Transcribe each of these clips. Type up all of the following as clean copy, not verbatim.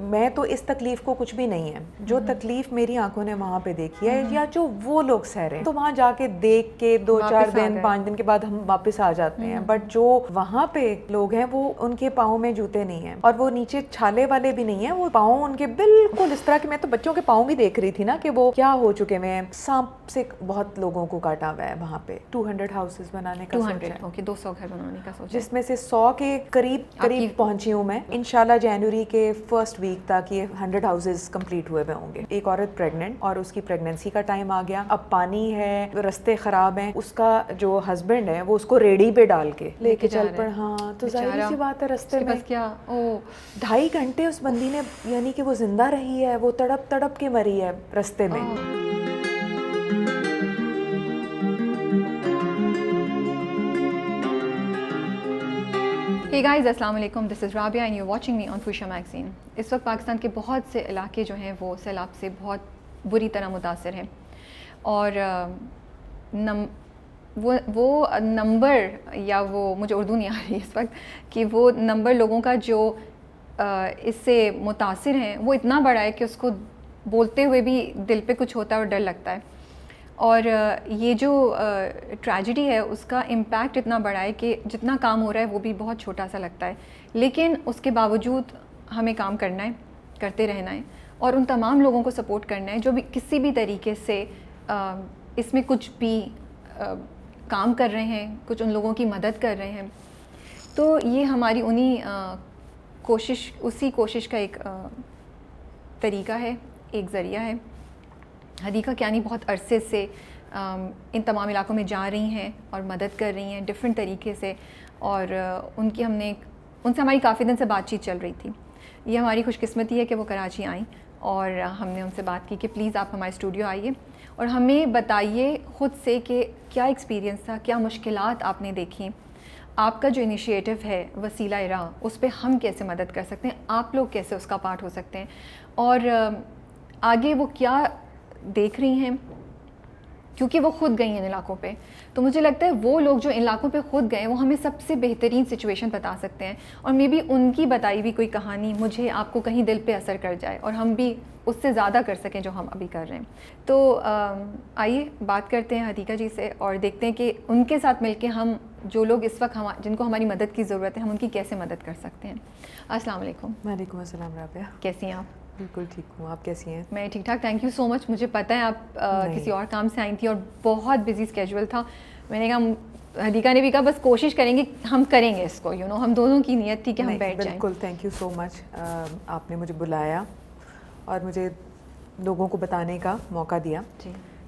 میں تو اس تکلیف کو کچھ بھی نہیں ہے, جو تکلیف میری آنکھوں نے وہاں پہ دیکھی ہے یا جو وہ لوگ سہ رہے ہیں, تو وہاں جا کے دیکھ کے 2-4 دن 5 دن کے بعد ہم واپس آ جاتے ہیں. بٹ جو وہاں پہ لوگ ہیں وہ ان کے پاؤں میں جوتے نہیں ہیں اور وہ نیچے چھالے والے بھی نہیں ہیں, وہ پاؤں ان کے بالکل اس طرح کہ میں تو بچوں کے پاؤں بھی دیکھ رہی تھی نا کہ وہ کیا ہو چکے ہیں. سانپ سے بہت لوگوں کو کاٹا ہوا ہے وہاں پہ. 200 ہاؤسز بنانے کا سوچا ہے, 200 گھر بنانے کا سوچا, جس میں سے 100 کے قریب پہنچی ہوں میں. انشاءاللہ جنوری کے فرسٹ ویک تک یہ 100 ہاؤسز کمپلیٹ ہوئے ہوں گے. ایک عورت پریگننٹ اور اس کی پریگننسی کا ٹائم آ گیا, اب پانی ہے, رستے خراب ہیں, اس کا جو ہسبینڈ ہے وہ اس کو ریڑھی پہ ڈال کے لے کے چل پڑ. ہاں تو ظاہر سی بات ہے رستے میں کیا 2.5 گھنٹے اس بندی نے, یعنی کہ وہ زندہ رہی ہے, وہ تڑپ تڑپ کے مری ہے رستے میں. Hey guys, السلام علیکم, this is Rabia and you watching me on Fuchsia Magazine. اس وقت پاکستان کے بہت سے علاقے جو ہیں وہ سیلاب سے بہت بری طرح متاثر ہیں, اور وہ نمبر, یا وہ مجھے اردو نہیں آ رہی اس وقت, کہ وہ نمبر لوگوں کا جو اس سے متاثر ہیں وہ اتنا بڑا ہے کہ اس کو بولتے ہوئے بھی دل پہ کچھ ہوتا ہے اور ڈر لگتا ہے. اور یہ جو ٹریجڈی ہے اس کا امپیکٹ اتنا بڑا ہے کہ جتنا کام ہو رہا ہے وہ بھی بہت چھوٹا سا لگتا ہے, لیکن اس کے باوجود ہمیں کام کرنا ہے, کرتے رہنا ہے, اور ان تمام لوگوں کو سپورٹ کرنا ہے جو بھی کسی بھی طریقے سے اس میں کچھ بھی کام کر رہے ہیں, کچھ ان لوگوں کی مدد کر رہے ہیں. تو یہ ہماری اسی کوشش کا ایک طریقہ ہے, ایک ذریعہ ہے. حدیقہ کیانی بہت عرصے سے ان تمام علاقوں میں جا رہی ہیں اور مدد کر رہی ہیں ڈفرینٹ طریقے سے, اور ان سے ہماری کافی دن سے بات چیت چل رہی تھی. یہ ہماری خوش قسمتی ہے کہ وہ کراچی آئیں, اور ہم نے ان سے بات کی کہ پلیز آپ ہمارے اسٹوڈیو آئیے اور ہمیں بتائیے خود سے کہ کیا ایکسپیرینس تھا, کیا مشکلات آپ نے دیکھیں, آپ کا جو انیشیٹو ہے وسیلہ راہ, اس پہ ہم کیسے مدد کر سکتے ہیں, آپ لوگ کیسے اس کا پارٹ ہو سکتے ہیں, اور آگے وہ کیا دیکھ رہی ہیں, کیونکہ وہ خود گئی ہیں ان علاقوں پہ. تو مجھے لگتا ہے وہ لوگ جو ان علاقوں پہ خود گئے وہ ہمیں سب سے بہترین سچویشن بتا سکتے ہیں, اور مے بی ان کی بتائی ہوئی کوئی کہانی مجھے آپ کو کہیں دل پہ اثر کر جائے اور ہم بھی اس سے زیادہ کر سکیں جو ہم ابھی کر رہے ہیں. تو آئیے بات کرتے ہیں حدیقہ جی سے اور دیکھتے ہیں کہ ان کے ساتھ مل کے ہم جو لوگ اس وقت جن کو ہماری مدد کی ضرورت ہے ہم ان کی کیسے مدد کر سکتے ہیں. السلام علیکم. وعلیکم السلام رابعہ. کیسی ہیں آپ؟ بالکل ٹھیک ہوں, آپ کیسی ہیں؟ میں ٹھیک ٹھاک, تھینک یو سو مچ. مجھے پتہ ہے آپ کسی اور کام سے آئی تھی اور بہت بزی اسکیجول تھا. میں نے کہا, حدیقہ نے بھی کہا بس کوشش کریں گے, ہم کریں گے اس کو, ہم دونوں کی نیت تھی کہ ہم بیٹھ جائیں. بالکل, تھینک یو سو مچ. آپ نے مجھے بلایا اور مجھے لوگوں کو بتانے کا موقع دیا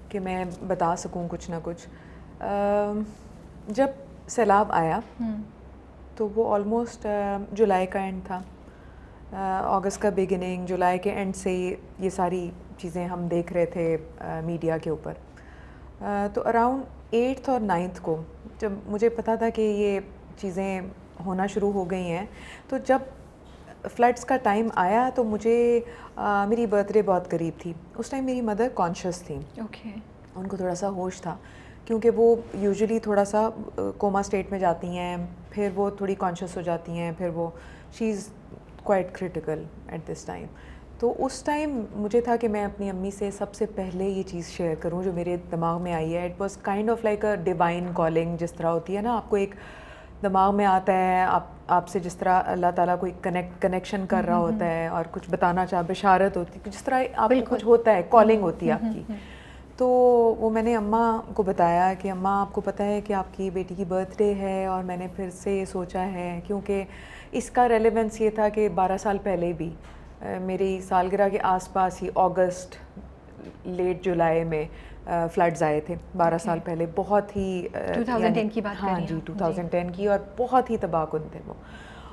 کہ میں بتا سکوں کچھ نہ کچھ. جب سیلاب آیا تو وہ آلموسٹ جولائی کا اینڈ تھا, اگست کا بگننگ, جولائی کے اینڈ سے یہ ساری چیزیں ہم دیکھ رہے تھے میڈیا کے اوپر. تو اراؤنڈ 8 اور 9 کو جب مجھے پتا تھا کہ یہ چیزیں ہونا شروع ہو گئی ہیں, تو جب فلڈس کا ٹائم آیا تو مجھے میری برتھ ڈے بہت قریب تھی. اس ٹائم میری مدر کانشیس تھیں, ان کو تھوڑا سا ہوش تھا, کیونکہ وہ یوزلی تھوڑا سا کوما اسٹیٹ میں جاتی ہیں, پھر وہ تھوڑی کانشیس ہو جاتی ہیں, پھر وہ she is quite critical at this time. تو اس ٹائم مجھے تھا کہ میں اپنی امی سے سب سے پہلے یہ چیز شیئر کروں جو میرے دماغ میں آئی ہے. It was kind of like a divine calling, جس طرح ہوتی ہے نا, آپ کو ایک دماغ میں آتا ہے, آپ سے جس طرح اللہ تعالیٰ کوئی کنیکشن کر رہا ہوتا ہے اور کچھ بتانا بشارت ہوتی ہے, جس طرح آپ کو کچھ ہوتا ہے, کالنگ ہوتی ہے آپ کی. تو وہ میں نے اماں کو بتایا کہ اماں آپ کو پتہ ہے کہ آپ کی بیٹی کی برتھ ڈے ہے, اور میں نے پھر سے یہ سوچا ہے, کیونکہ اس کا ریلیونس یہ تھا کہ 12 سال پہلے بھی میری سالگرہ کے آس پاس ہی اگست لیٹ جولائی میں فلڈز آئے تھے 12 سال پہلے, بہت ہی 2010 کی بات. ہاں جی, 2010 کی, اور بہت ہی تباہ کن تھے وہ.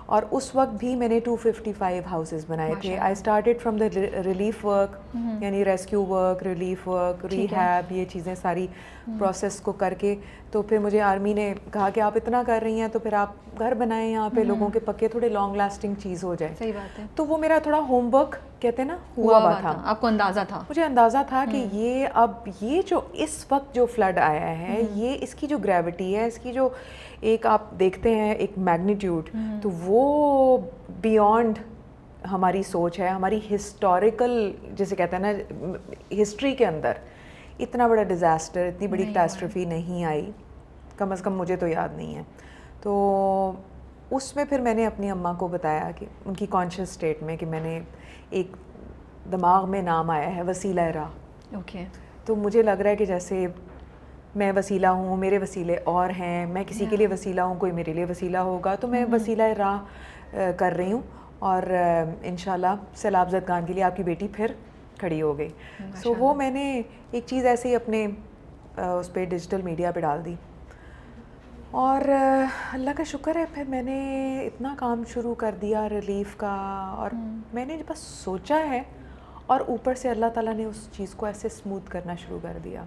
اور اس وقت بھی میں نے 255 ہاؤسز بنائے تھے. I started from the relief work, یعنی rescue work, relief work, rehab, یہ چیزیں ساری پروسیس کو کر کے. تو پھر مجھے آرمی نے کہا کہ آپ اتنا کر رہی ہیں تو پھر آپ گھر بنائیں یہاں پہ, لوگوں کے پکے, تھوڑے لانگ لاسٹنگ چیز ہو جائے. صحیح بات ہے. تو وہ میرا تھوڑا ہوم ورک کہتے ہیں نا ہوا ہوا تھا. آپ کو اندازہ تھا؟ مجھے اندازہ تھا کہ یہ جو اس وقت جو فلڈ آیا ہے, یہ اس کی جو گریوٹی ہے, اس کی جو ایک آپ دیکھتے ہیں ایک میگنیٹیوڈ, تو وہ بیونڈ ہماری سوچ ہے, ہماری ہسٹوریکل جسے کہتے ہیں نا ہسٹری کے اندر اتنا بڑا ڈیزاسٹر, اتنی بڑی کیٹاسٹرفی نہیں آئی, کم از کم مجھے تو یاد نہیں ہے. تو اس میں پھر میں نے اپنی اماں کو بتایا کہ ان کی کانشیس اسٹیٹ میں کہ میں نے ایک دماغ میں نام آیا ہے وسیلہ راہ. اوکے. تو مجھے لگ رہا ہے کہ جیسے میں وسیلہ ہوں, میرے وسیلے اور ہیں, میں کسی کے لیے وسیلہ ہوں, کوئی میرے لیے وسیلہ ہوگا, تو میں وسیلہ راہ کر رہی ہوں. اور انشاءاللہ سیلاب زدگان کے لیے آپ کی بیٹی پھر کھڑی ہو گئی. سو وہ میں نے ایک چیز ایسے ہی اپنے اس پہ ڈیجیٹل میڈیا پہ ڈال دی, اور اللہ کا شکر ہے پھر میں نے اتنا کام شروع کر دیا ریلیف کا, اور میں نے بس سوچا ہے اور اوپر سے اللہ تعالیٰ نے اس چیز کو ایسے اسموتھ کرنا شروع کر دیا.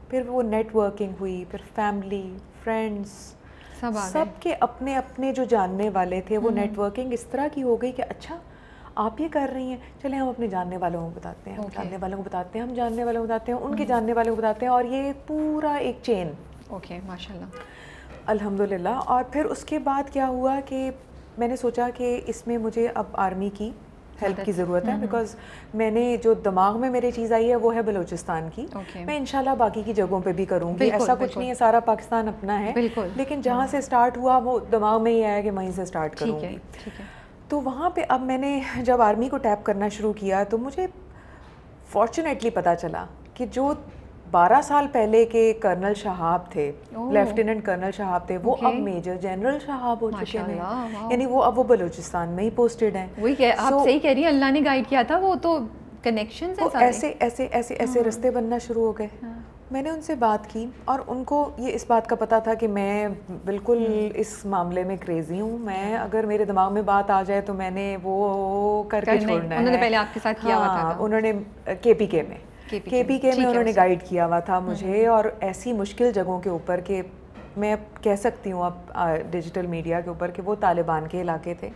پھر وہ نیٹ ورکنگ ہوئی, پھر فیملی, فرینڈس, سب کے اپنے اپنے جو جاننے والے تھے, وہ نیٹ ورکنگ اس طرح کی ہو گئی کہ اچھا آپ یہ کر رہی ہیں, چلیں ہم اپنے جاننے والوں کو بتاتے ہیں, جاننے والوں کو بتاتے ہیں, ہم جاننے والوں کو بتاتے ہیں, ان کے جاننے والوں کو بتاتے ہیں, اور یہ پورا ایک چین. اوکے, ماشاء اللہ, الحمدللہ. اور پھر اس کے بعد کیا ہوا کہ میں نے سوچا کہ اس میں مجھے اب آرمی کی ہیلپ کی ضرورت ہے, بیکاز میں نے جو دماغ میں میرے چیز آئی ہے وہ ہے بلوچستان کی. میں انشاءاللہ باقی کی جگہوں پہ بھی کروں گی, ایسا کچھ نہیں ہے, سارا پاکستان اپنا ہے, لیکن جہاں سے اسٹارٹ ہوا وہ دماغ میں ہی آیا کہ وہیں سے اسٹارٹ کروں گی. تو وہاں پہ اب میں نے جب آرمی کو ٹیپ کرنا شروع کیا تو مجھے فارچونیٹلی پتہ چلا کہ جو 12 سال پہلے کے کرنل شہاب تھے, لیفٹیننٹ کرنل شہاب تھے, وہ اب میجر جنرل شہاب ہو چکے ہیں, یعنی وہ اب وہ بلوچستان میں ہی پوسٹڈ ہیں. وہی آپ صحیح کہہ رہی ہیں, اللہ نے گائیڈ کیا تھا, وہ تو کنیکشنز ہیں سارے, ایسے ایسے ایسے ایسے رستے بننا شروع ہو گئے. میں نے ان سے بات کی اور ان کو یہ اس بات کا پتہ تھا کہ میں بالکل اس معاملے میں کریزی ہوں, میں اگر میرے دماغ میں بات آ جائے تو میں نے وہ کر کے چھوڑنا ہے. انہوں نے پہلے آپ کے ساتھ کیا ہوا تھا, انہوں نے کے پی کے میں انہوں نے گائیڈ کیا ہوا تھا مجھے, اور ایسی مشکل جگہوں کے اوپر کہ میں کہہ سکتی ہوں اب ڈیجیٹل میڈیا کے اوپر کہ وہ طالبان کے علاقے تھے.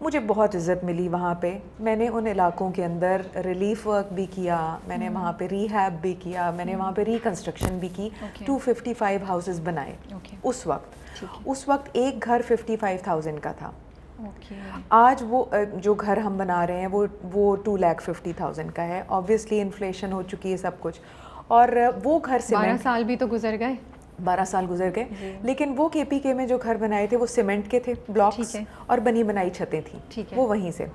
مجھے بہت عزت ملی وہاں پہ. میں نے ان علاقوں کے اندر ریلیف ورک بھی کیا, میں نے وہاں پہ ری ہیب بھی کیا, میں نے وہاں پہ ریکنسٹرکشن بھی کی. 255 ہاؤسز بنائے اس وقت ایک گھر 55,000 کا تھا. آج وہ جو گھر ہم بنا رہے ہیں وہ 2,50,000 کا ہے. آبویسلی انفلیشن ہو چکی ہے سب کچھ, اور وہ گھر سے 12 سال بھی تو گزر گئے, 12 سال گزر گئے, لیکن وہ کے پی کے میں جو گھر بنائے تھے وہ سیمنٹ کے تھے, بلاکس اور بنی بنائی چھتیں تھیں, وہ وہیں سے.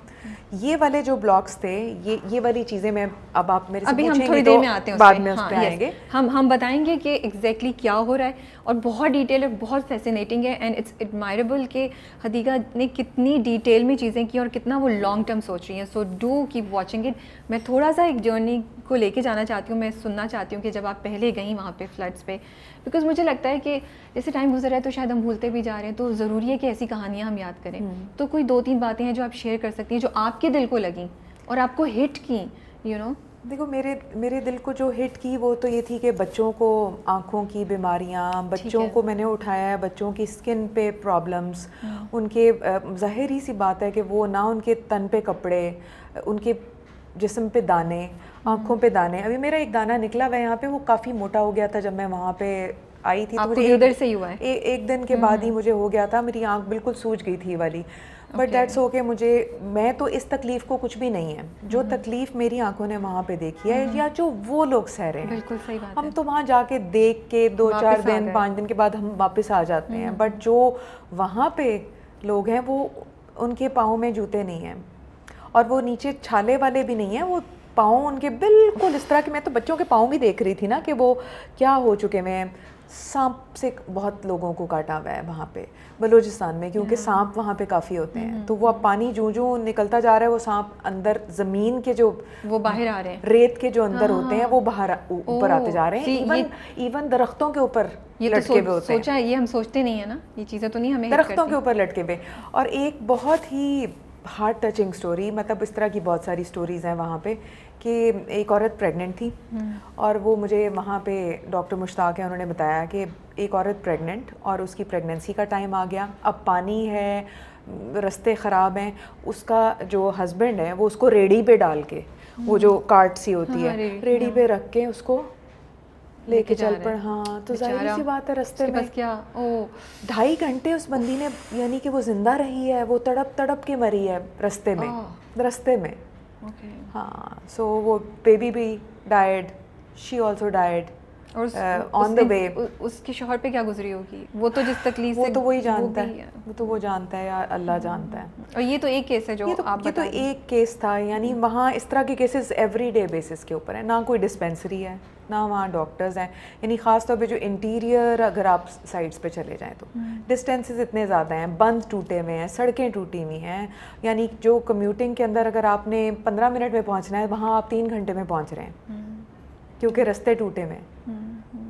یہ والے جو بلاکس تھے, یہ والی چیزیں میں اب آپ میرے سے پوچھیں گے تو بعد میں اس پہ آئیں گے, ہم بتائیں گے کہ ایگزیکٹلی کیا ہو رہا ہے, اور بہت ڈیٹیل ہے, بہت فیسینیٹنگ ہے, اینڈ اٹس ایڈمائریبل کہ حدیقہ نے کتنی ڈیٹیل میں چیزیں کی اور کتنا وہ لانگ ٹرم سوچ رہی ہیں. So do keep watching it. میں تھوڑا سا ایک جرنی کو لے کے جانا چاہتی ہوں, میں سننا چاہتی ہوں کہ جب آپ پہلے گئیں وہاں پہ فلڈس پہ, بیکاز مجھے لگتا ہے کہ جیسے ٹائم گزر رہا ہے تو شاید ہم بھولتے بھی جا رہے ہیں, تو ضروری ہے کہ ایسی کہانیاں ہم یاد کریں. تو کوئی 2-3 باتیں ہیں جو آپ شیئر کر سکتی ہیں جو آپ کے دل کو لگیں اور آپ کو ہٹ کی, یو نو. دیکھو میرے دل کو جو ہٹ کی وہ تو یہ تھی کہ بچوں کو آنکھوں کی بیماریاں, بچوں کو میں نے اٹھایا ہے, بچوں کی اسکن پہ پرابلمس, ان کے ظاہری سی بات ہے کہ وہ نہ ان کے تن پہ کپڑے, ان کے جسم پہ دانے, آنکھوں پہ دانے. ابھی میرا ایک دانہ نکلا ہوا ہے یہاں پہ, وہ کافی موٹا ہو گیا تھا جب میں وہاں پہ آئی تھی, تو مجھے ادھر سے ہی ہوا ہے, ایک دن کے بعد ہی مجھے ہو گیا تھا, میری آنکھ بالکل سوج گئی تھی والی. بٹ دیٹس اوکے, میں تو اس تکلیف کو کچھ بھی نہیں ہے, جو تکلیف میری آنکھوں نے وہاں پہ دیکھی ہے یا جو وہ لوگ سہ رہے ہیں, بالکل صحیح بات ہے. ہم تو وہاں جا کے دیکھ کے 2-4 دن 5 دن کے بعد ہم واپس آ جاتے ہیں, بٹ جو وہاں پہ لوگ ہیں وہ ان کے پاؤں میں جوتے نہیں ہیں, اور وہ نیچے چھالے والے بھی نہیں ہیں, وہ پاؤں ان کے بالکل اس طرح کہ میں تو بچوں کے پاؤں بھی دیکھ رہی تھی نا کہ وہ کیا ہو چکے میں. سانپ سے بہت لوگوں کو کاٹا ہوا ہے وہاں پہ بلوچستان میں, کیونکہ سانپ وہاں پہ کافی ہوتے ہیں, تو وہ اب پانی جوں نکلتا جا رہا ہے, وہ سانپ اندر زمین کے جو وہ باہر آ رہے ہیں, ریت کے جو اندر ہوتے ہیں وہ باہر اوپر آتے جا رہے ہیں, ایون درختوں کے اوپر لٹکے ہوئے ہوتے ہیں. سوچا یہ ہم سوچتے نہیں ہیں نا, یہ چیزیں تو نہیں ہمیں درختوں کے اوپر لٹکے ہوئے. اور ایک بہت ہی ہارٹ ٹچنگ اسٹوری, مطلب اس طرح کی بہت ساری اسٹوریز ہیں وہاں پہ, کہ ایک عورت پریگننٹ تھی, اور وہ مجھے وہاں پہ ڈاکٹر مشتاق ہیں, انہوں نے بتایا کہ ایک عورت پریگننٹ اور اس کی پریگننسی کا ٹائم آ گیا, اب پانی ہے, رستے خراب ہیں, اس کا جو ہسبینڈ ہے وہ اس کو ریڑھی پہ ڈال کے, وہ جو کارٹ سی ہوتی ہے ریڑھی پہ رکھ کے اس کو لے کے چل پڑ. ہاں تو ظاہر سی بات ہے رستے میں بس کیا 2.5 گھنٹے اس بندی نے یعنی کہ وہ زندہ رہی ہے, وہ تڑپ تڑپ کے مری ہے رستے میں. ہاں سو وہ بیبی بھی died, she also died on the way. اس کے شوہر پہ کیا گزری ہوگی, وہ تو جس تکلیف سے, وہ تو وہی جانتا ہے, وہ تو وہ جانتا ہے یا اللہ جانتا ہے. اور یہ تو ایک کیس ہے جو آپ یہ تو ایک کیس تھا, یعنی وہاں اس طرح کے کیسز ایوری ڈے بیسس کے اوپر ہیں. نہ کوئی ڈسپینسری ہے, نہ وہاں ڈاکٹرز ہیں, یعنی خاص طور پہ جو انٹیریئر اگر آپ سائڈس پہ چلے جائیں تو ڈسٹینسز اتنے زیادہ ہیں, بند ٹوٹے ہوئے ہیں, سڑکیں ٹوٹی ہوئی ہیں. یعنی جو کمیوٹنگ کے اندر اگر آپ نے 15 منٹ میں پہنچنا ہے, وہاں آپ 3 گھنٹے میں پہنچ رہے ہیں کیونکہ رستے ٹوٹے ہوئے.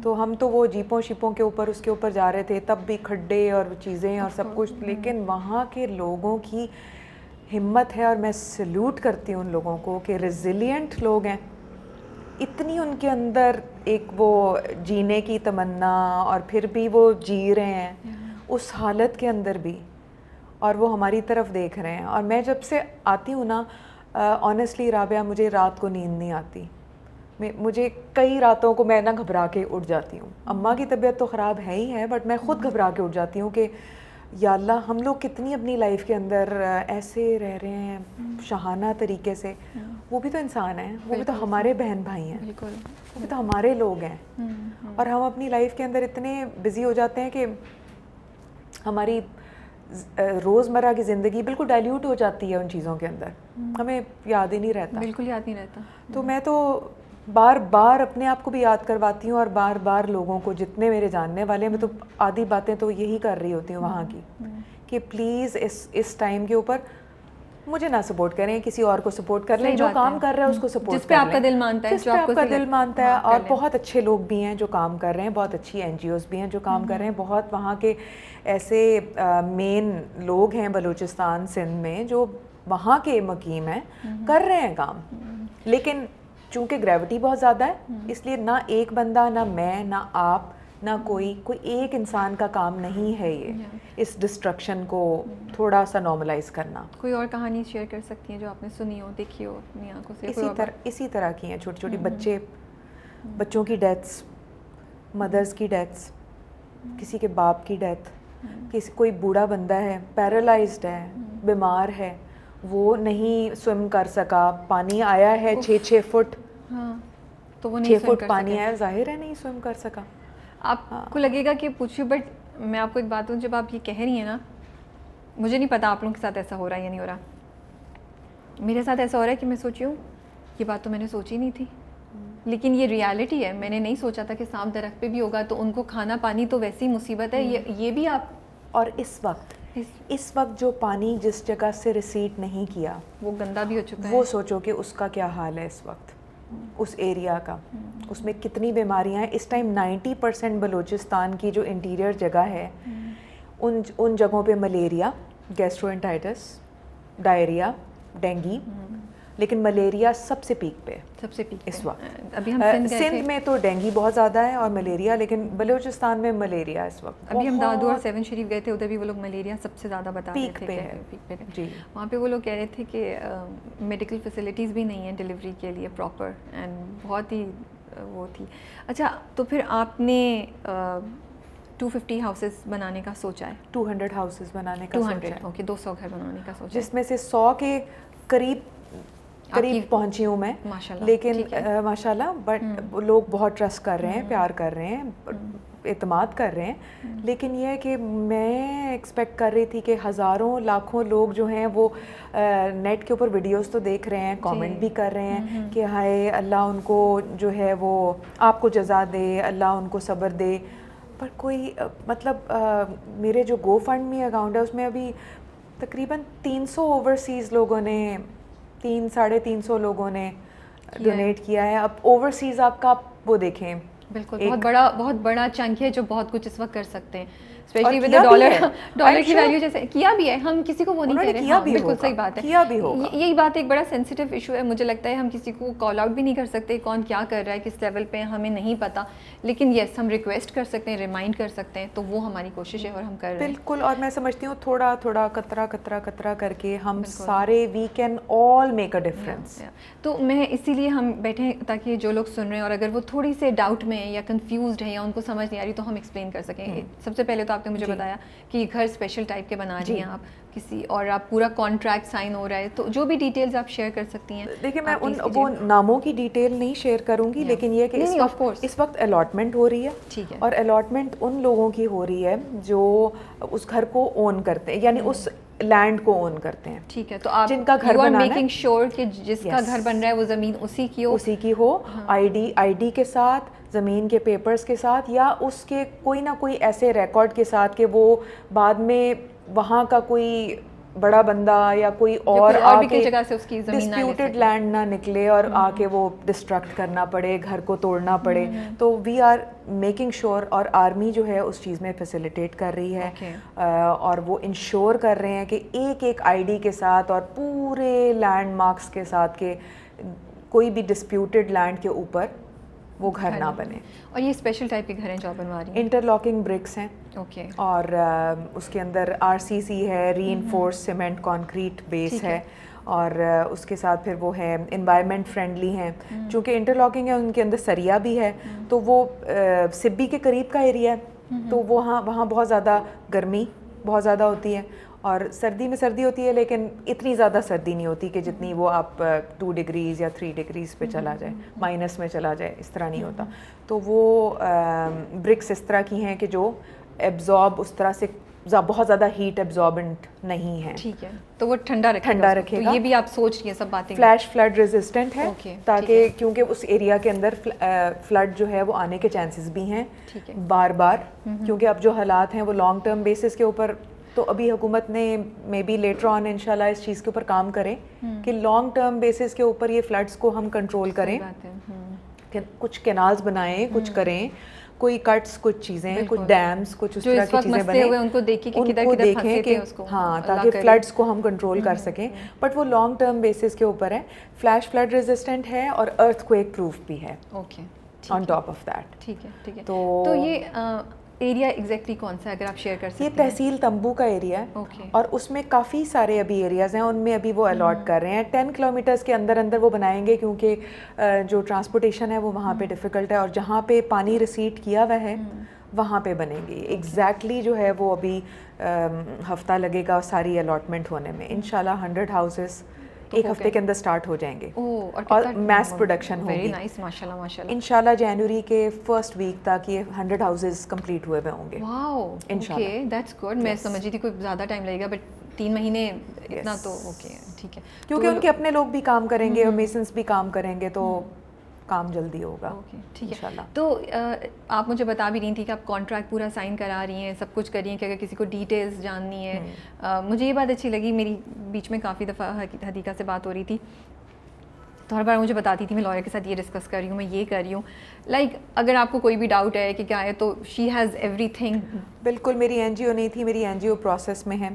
تو ہم تو وہ جیپوں شیپوں کے اوپر اس کے اوپر جا رہے تھے, تب بھی کھڈے اور چیزیں اور سب کچھ, لیکن وہاں کے لوگوں کی ہمت ہے اور میں سیلوٹ کرتی ہوں ان لوگوں کو کہ ریزیلینٹ لوگ ہیں. اتنی ان کے اندر ایک وہ جینے کی تمنا, اور پھر بھی وہ جی رہے ہیں اس حالت کے اندر بھی, اور وہ ہماری طرف دیکھ رہے ہیں. اور میں جب سے آتی ہوں نا, آنیسٹلی رابعہ, مجھے رات کو نیند نہیں آتی. مجھے کئی راتوں کو میں نہ گھبرا کے اٹھ جاتی ہوں. اماں کی طبیعت تو خراب ہے ہی ہے, بٹ میں خود گھبرا کے اٹھ جاتی ہوں کہ یا اللہ ہم لوگ کتنی اپنی لائف کے اندر ایسے رہ رہے ہیں شاہانہ طریقے سے. وہ بھی تو انسان ہیں, وہ بھی تو ہمارے بہن بھائی ہیں, وہ بھی تو ہمارے لوگ ہیں. اور ہم اپنی لائف کے اندر اتنے بزی ہو جاتے ہیں کہ ہماری روزمرہ کی زندگی بالکل ڈائلیوٹ ہو جاتی ہے ان چیزوں کے اندر, ہمیں یاد ہی نہیں رہتا. بالکل یاد نہیں رہتا. تو میں تو بار بار اپنے آپ کو بھی یاد کرواتی ہوں, اور بار بار لوگوں کو, جتنے میرے جاننے والے ہیں, میں تو آدھی باتیں تو یہی کر رہی ہوتی ہوں وہاں کی, کہ پلیز اس ٹائم کے اوپر مجھے نہ سپورٹ کریں, کسی اور کو سپورٹ کر لیں, جو کام کر رہا ہے اس کو سپورٹ جس پہ آپ کا دل مانتا ہے, جس پہ آپ کا دل مانتا ہے. اور بہت اچھے لوگ بھی ہیں جو کام کر رہے ہیں, بہت اچھی NGOs بھی ہیں جو کام کر رہے ہیں, بہت وہاں کے ایسے مین لوگ ہیں بلوچستان سندھ میں جو وہاں کے مقیم ہیں, کر رہے ہیں کام. لیکن چونکہ گریوٹی بہت زیادہ ہے, اس لیے نہ ایک بندہ, نہ میں, نہ آپ, نہ کوئی ایک انسان کا کام نہیں ہے یہ اس ڈسٹرکشن کو تھوڑا سا نارملائز کرنا. کوئی اور کہانی شیئر کر سکتی ہیں جو آپ نے سنی ہو, دیکھی ہو اپنی آنکھوں سے؟ اسی طرح کی ہیں چھوٹی چھوٹی بچوں کی ڈیتھس, مدرز کی ڈیتھس, کسی کے باپ کی ڈیتھ, کوئی بوڑھا بندہ ہے, پیرالائزڈ ہے, بیمار ہے, وہ نہیں سوئم کر سکا, پانی آیا ہے 6 فٹ, تو وہ 6 فٹ پانی آیا, ظاہر ہے نہیں سوئم کر سکا. آپ کو لگے گا کہ پوچھو, بٹ میں آپ کو ایک بات ہوں, جب آپ یہ کہہ رہی ہیں نا, مجھے نہیں پتا آپ لوگوں کے ساتھ ایسا ہو رہا ہے یا نہیں ہو رہا, میرے ساتھ ایسا ہو رہا ہے کہ میں سوچی ہوں یہ بات تو میں نے سوچی نہیں تھی, لیکن یہ ریالٹی ہے. میں نے نہیں سوچا تھا کہ سانپ درخت پہ بھی ہوگا, تو ان کو کھانا پانی تو ویسی مصیبت ہے, یہ بھی آپ. اور اس وقت جو پانی جس جگہ سے ریسیٹ نہیں کیا وہ گندا بھی ہو چکا ہے. وہ سوچو کہ اس کا کیا حال ہے اس وقت, اس ایریا کا, اس میں کتنی بیماریاں ہیں. اس ٹائم 90% بلوچستان کی جو انٹیریئر جگہ ہے, ان جگہوں پہ ملیریا, گیسٹرونٹائٹس, ڈائریا, ڈینگی, لیکن ملیریا سب سے پیک پہ اس وقت. ابھی ہم سندھ میں تو ڈینگی بہت زیادہ ہے اور ملیریا, لیکن بلوچستان میں ملیریا اس وقت. ابھی ہم دادو اور 7 شریف گئے تھے, ادھر بھی وہ لوگ ملیریا سب سے زیادہ بتا رہے تھے, پیک پہ ہے. جی, وہاں پہ وہ لوگ کہہ رہے تھے کہ میڈیکل فیسلٹیز بھی نہیں ہیں ڈلیوری کے لیے پراپر, اینڈ بہت ہی وہ تھی. اچھا, تو پھر آپ نے 250 ہاؤسز بنانے کا سوچا ہے؟ 200 ہاؤسز بنانے کا سوچا ہے. اوکے, 200 گھر بنانے کا سوچا ہے, جس میں سے 100 کے قریب پہنچی ہوں میں, لیکن ماشاء اللہ, بٹ لوگ بہت ٹرسٹ کر رہے ہیں, پیار کر رہے ہیں, اعتماد کر رہے ہیں. لیکن یہ ہے کہ میں ایکسپیکٹ کر رہی تھی کہ ہزاروں لاکھوں لوگ جو ہیں وہ نیٹ کے اوپر ویڈیوز تو دیکھ رہے ہیں, کامنٹ بھی کر رہے ہیں کہ ہائے اللہ ان کو جو ہے وہ آپ کو جزا دے, اللہ ان کو صبر دے. پر کوئی مطلب میرے جو گو فنڈ می اکاؤنٹ ہے اس میں ابھی تقریباً 300 اوورسیز لوگوں نے, 300-350 لوگوں نے ڈونیٹ کیا ہے. اب اوورسیز آپ کا وہ دیکھیں, بالکل بہت بڑا چنک ہے جو بہت کچھ اس وقت کر سکتے ہیں. اسپیشلی ود ڈالر کی ویلیو جیسے کیا بھی ہے, ہم کسی کو وہ نہیں کہہ رہے, بالکل صحیح بات ہے, کیا بھی ہوگا. یہی بات ایک بڑا سینسیٹیو ایشو ہے, مجھے لگتا ہے ہم کسی کو کال آؤٹ بھی نہیں کر سکتے, کون کیا کر رہا ہے کس لیول پہ ہمیں نہیں پتا, لیکن یس ہم ریکویسٹ کر سکتے ہیں, ریمائنڈ کر سکتے ہیں, تو وہ ہماری کوشش ہے اور ہم کر رہے ہیں. بالکل, اور میں سمجھتی ہوں تھوڑا تھوڑا قطرہ کر کے ہم سارے we can all make a difference. تو میں اسی لیے ہم بیٹھے ہیں تاکہ جو لوگ سن رہے ہیں اور اگر وہ تھوڑی سے ڈاؤٹ میں یا کنفیوزڈ ہیں یا ان کو سمجھ نہیں آ رہی تو ہم ایکسپلین کر سکیں. سب سے پہلے تو آپ نے مجھے بتایا کہ گھر اسپیشل ٹائپ کے بنا رہی ہیں آپ کسی, اور آپ پورا کانٹریکٹ سائن ہو رہا ہے, تو جو بھی ڈیٹیلز آپ شیئر کر سکتی ہیں. دیکھیں میں ان وہ ناموں کی ڈیٹیل نہیں شیئر کروں گی, لیکن یہ کہ اس وقت الاٹمنٹ ہو رہی ہے, اور الاٹمنٹ ان لوگوں کی ہو رہی ہے جو اس گھر کو اون کرتے ہیں, یعنی اس لینڈ کو اون کرتے ہیں. ٹھیک ہے, تو آپ جن کا گھر بنانا ہے, میکنگ شیور کہ جس کا گھر بن رہا ہے وہ زمین اسی کی ہو, آئی ڈی کے ساتھ, زمین کے پیپرز کے ساتھ, یا اس کے کوئی نہ کوئی ایسے ریکارڈ کے ساتھ کہ وہ بعد میں وہاں کا کوئی بڑا بندہ یا کوئی اور آ کے ڈسپیوٹڈ لینڈ نہ نکلے اور آ کے وہ ڈسٹرکٹ کرنا پڑے, گھر کو توڑنا پڑے. تو وی آر میکنگ شیور, اور آرمی جو ہے اس چیز میں فیسیلیٹیٹ کر رہی ہے, اور وہ انشور کر رہے ہیں کہ ایک ایک آئی ڈی کے ساتھ اور پورے لینڈ مارکس کے ساتھ کہ کوئی بھی ڈسپیوٹڈ لینڈ کے اوپر وہ گھر نہ بنے. اور یہ اسپیشل ٹائپ کے گھر ہیں جو بنوا رہی ہیں, انٹرلاکنگ برکس ہیں, اور اس کے اندر RCC ہے, ری انفورس سیمنٹ کانکریٹ بیس ہے, اور اس کے ساتھ پھر وہ ہے انوائرمنٹ فرینڈلی ہیں. چونکہ انٹرلاکنگ ہے ان کے اندر سریا بھی ہے, تو وہ سبی کے قریب کا ایریا ہے, تو وہاں بہت زیادہ گرمی بہت زیادہ ہوتی ہے, اور سردی میں سردی ہوتی ہے لیکن اتنی زیادہ سردی نہیں ہوتی کہ جتنی وہ آپ 2 ڈگریز یا 3 ڈگریز پہ چلا جائے, مائنس میں چلا جائے, اس طرح نہیں ہوتا. تو وہ برکس اس طرح کی ہیں کہ جو ایبزارب اس طرح سے بہت زیادہ ہیٹ ایبزاربنٹ نہیں ہے. ٹھیک ہے, تو وہ ٹھنڈا رکھے گا. یہ بھی آپ سوچ رہی ہیں سب باتیں. فلیش فلڈ ریزسٹنٹ ہے, تاکہ کیونکہ اس ایریا کے اندر فلڈ جو ہے وہ آنے کے چانسز بھی ہیں بار بار, کیونکہ اب جو حالات ہیں وہ لانگ ٹرم بیسس کے اوپر, تو ابھی حکومت نے مے بی لیٹر آن انشاءاللہ اس چیز کے اوپر کام کریں کہ لانگ ٹرم بیسس کے اوپر یہ فلڈس کو ہم کنٹرول کریں, کہ کچھ کینالز بنائیں, کچھ کریں, کوئی کٹس, کچھ چیزیں, کچھ ڈیمز, کچھ اس طرح کی چیزیں بنیں, ان کو دیکھیں کہ ہاں تاکہ فلڈس کو ہم کنٹرول کر سکیں. بٹ وہ لانگ ٹرم بیسس کے اوپر ہے. فلیش فلڈ ریزسٹنٹ ہے اور ارتھ کویک پروف بھی ہے آن ٹاپ آف دیٹ. ٹھیک ہے. تو یہ ایریا ایگزیکٹلی کون سا ہے اگر آپ شیئر کر سکتے ہیں؟ یہ تحصیل تمبو کا ایریا ہے, اور اس میں کافی سارے ابھی ایریاز ہیں, ان میں ابھی وہ الاٹ کر رہے ہیں. 10 کلومیٹرز کے اندر وہ بنائیں گے, کیونکہ جو ٹرانسپورٹیشن ہے وہ وہاں پہ ڈیفیکلٹ ہے, اور جہاں پہ پانی ریسیٹ کیا ہوا ہے وہاں پہ بنیں گے. ایگزیکٹلی جو ہے وہ ابھی ہفتہ لگے گا ساری الاٹمنٹ ہونے میں. انشاءاللہ 100 ہاؤسز ایک ہفتے کے اندر سٹارٹ ہو جائیں گے, اور میس پروڈکشن ہوگی انشاءاللہ جنوری کے فرسٹ ویک تک یہ 100 ہاؤسز کمپلیٹ ہوئے ہوں گے. واو, اوکے, دیٹس گڈ. میں سمجھ رہی تھی کوئی زیادہ ٹائم لگے گا, بٹ 3 مہینے اتنا تو اوکے, ٹھیک ہے, کیونکہ ان کے اپنے لوگ بھی کام کریں گے اور میسنس بھی کام کریں گے, تو کام جلدی ہوگا. ٹھیک ہے. تو آپ مجھے بتا بھی رہی تھی کہ آپ کانٹریکٹ پورا سائن کرا رہی ہیں, سب کچھ کر رہی ہیں, کہ اگر کسی کو ڈیٹیلز جاننی ہے. مجھے یہ بات اچھی لگی, میری بیچ میں کافی دفعہ حدیقہ سے بات ہو رہی تھی, تو ہر بار مجھے بتاتی تھی میں لائر کے ساتھ یہ ڈسکس کر رہی ہوں, میں یہ کر رہی ہوں. لائک اگر آپ کو کوئی بھی ڈاؤٹ ہے کہ کیا ہے, تو شی ہیز ایوری تھنگ. بالکل, میری NGO نہیں تھی, میری NGO پروسیس میں ہے,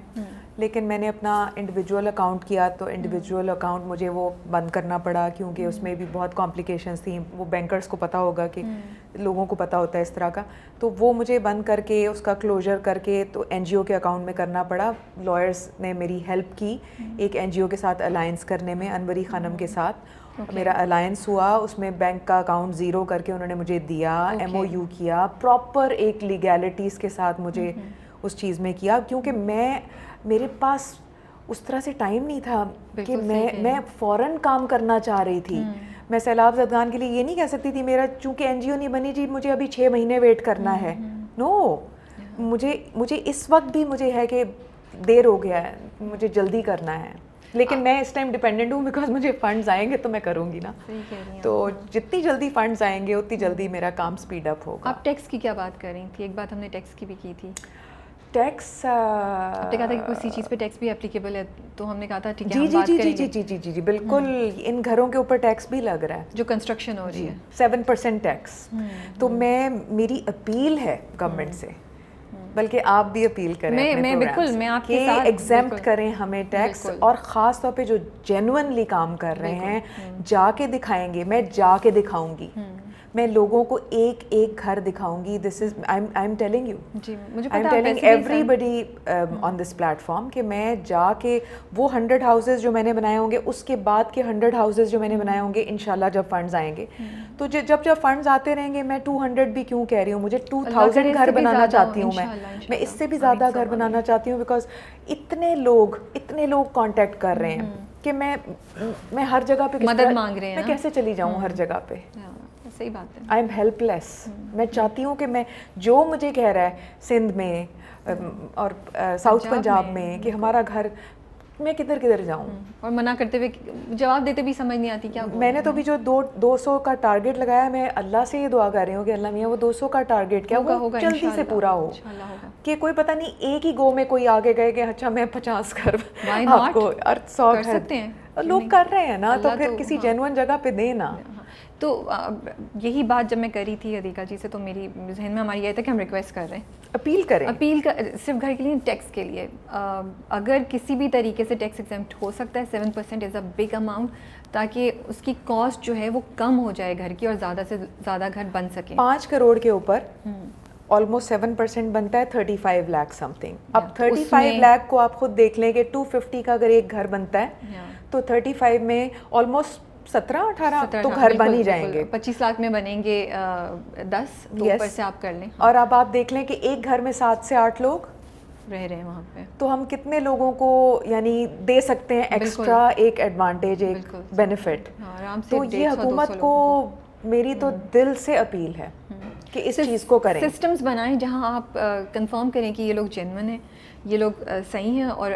لیکن میں نے اپنا انڈیویجول اکاؤنٹ کیا, تو انڈیویجول اکاؤنٹ مجھے وہ بند کرنا پڑا, کیونکہ اس میں بھی بہت کمپلیکیشنس تھیں. وہ بینکرز کو پتہ ہوگا کہ لوگوں کو پتہ ہوتا ہے اس طرح کا, تو وہ مجھے بند کر کے اس کا کلوجر کر کے تو NGO کے اکاؤنٹ میں کرنا پڑا. لائرز نے میری ہیلپ کی ایک NGO کے ساتھ الائنس کرنے میں, انوری خانم کے ساتھ میرا الائنس ہوا. اس میں بینک کا اکاؤنٹ زیرو کر کے انہوں نے مجھے دیا, MOU کیا, پراپر ایک لیگیلٹیز کے ساتھ مجھے اس چیز میں کیا, کیونکہ میرے پاس اس طرح سے ٹائم نہیں تھا کہ میں فوراً کام کرنا چاہ رہی تھی. میں سیلاب زدگان کے لیے یہ نہیں کہہ سکتی تھی میرا چونکہ NGO نہیں بنی جی مجھے ابھی 6 مہینے ویٹ کرنا ہے. نو, مجھے اس وقت بھی مجھے ہے کہ دیر ہو گیا ہے, مجھے جلدی کرنا ہے, لیکن میں اس ٹائم ڈیپینڈنٹ ہوں, بیکاز مجھے فنڈز آئیں گے تو میں کروں گی نا. تو جتنی جلدی فنڈز آئیں گے اتنی جلدی میرا کام اسپیڈ اپ ہوگا. آپ ٹیکس کی کیا بات کر رہی تھی؟ ایک بات ہم نے ٹیکس کی بھی کی تھی. ٹیکس آپ نے کہا تھا کہ کسی چیز پہ ٹیکس بھی اپلیکیبل ہے, تو ہم نے کہا تھا ٹھیک ہے جی بالکل, ان گھروں کے اوپر ٹیکس بھی لگ رہا ہے جو کنسٹرکشن ہو رہی ہے, 7% ٹیکس. تو میری اپیل ہے گورنمنٹ سے بلکہ آپ بھی اپیل کریں میں بالکل میں آپ کے ساتھ ایگزیمپٹ کریں ہمیں ٹیکس, اور خاص طور پہ جو جینوئنلی کام کر رہے ہیں جا کے دکھائیں گے. میں جا کے دکھاؤں گی, میں لوگوں کو ایک ایک گھر دکھاؤں گی. This is I am telling you, I am telling everybody on this platform کہ میں جا کے وہ 100 ہاؤسز جو میں نے بنائے ہوں گے, اس کے بعد کے 100 ہاؤسز جو میں نے بنائے ہوں گے, انشاءاللہ جب فنڈز آئیں گے تو جب فنڈز آتے رہیں گے, میں 200 بھی کیوں کہہ رہی ہوں, مجھے 2000 گھر بنانا چاہتی ہوں. میں اس سے بھی زیادہ گھر بنانا چاہتی ہوں, بیکاز اتنے لوگ کانٹیکٹ کر رہے ہیں کہ میں ہر جگہ پہ مدد مانگ رہے ہیں, میں کیسے چلی جاؤں ہر جگہ پہ. صحیح بات ہے. آئی ایم ہیلپ لیس. میں چاہتی ہوں کہ میں جو مجھے کہہ رہا ہے سندھ میں اور ساؤتھ پنجاب میں کہ ہمارا گھر, میں کدھر جاؤں, اور منع کرتے ہوئے جواب دیتے بھی سمجھ نہیں آتی کیا. میں نے تو ابھی جو 200 کا ٹارگیٹ لگایا, میں اللہ سے یہ دعا کر رہی ہوں کہ اللہ میاں وہ 200 کا ٹارگیٹ کیا وہ جلدی سے پورا ہو, کہ کوئی پتہ نہیں ایک ہی گو میں کوئی آگے گئے کہ اچھا میں 50 گھر آپ کو اور 100 کر سکتے ہیں. لوگ کر رہے ہیں نا, تو پھر کسی جینوئن جگہ پہ دیں نا. تو یہی بات جب میں کری تھی حدیقہ جی سے, تو میری ذہن میں ہماری یہ تھا کہ ہم ریکویسٹ کر رہے ہیں, اپیل صرف گھر کے لیے, ٹیکس کے لیے اگر کسی بھی طریقے سے ٹیکس ایگزمپٹ ہو سکتا ہے, 7% از اے بگ اماؤنٹ, تاکہ اس کی کاسٹ جو ہے وہ کم ہو جائے گھر کی, اور زیادہ سے زیادہ گھر بن سکیں. 5 کروڑ کے اوپر آلموسٹ 7% بنتا ہے 35 لاکھ سم تھنگ. اب 35 لاکھ کو آپ خود دیکھ لیں کہ 250 کا اگر ایک گھر بنتا ہے تو 35 میں آلموسٹ 17-18 تو گھر بن ہی جائیں گے. 25 لاکھ میں بنیں گے 10, تو اوپر سے آپ کر لیں. اور اب آپ دیکھ لیں کہ ایک گھر میں 7 سے 8 لوگ رہ رہے ہیں وہاں پہ, تو ہم کتنے لوگوں کو یعنی دے سکتے ہیں ایکسٹرا ایک ایڈوانٹیج, ایک بینیفٹ. تو یہ حکومت کو میری تو دل سے اپیل ہے کہ اس چیز کو کریں. سسٹمز بنائیں جہاں آپ کنفرم کریں کہ یہ لوگ جینوئن ہیں, یہ لوگ صحیح ہیں, اور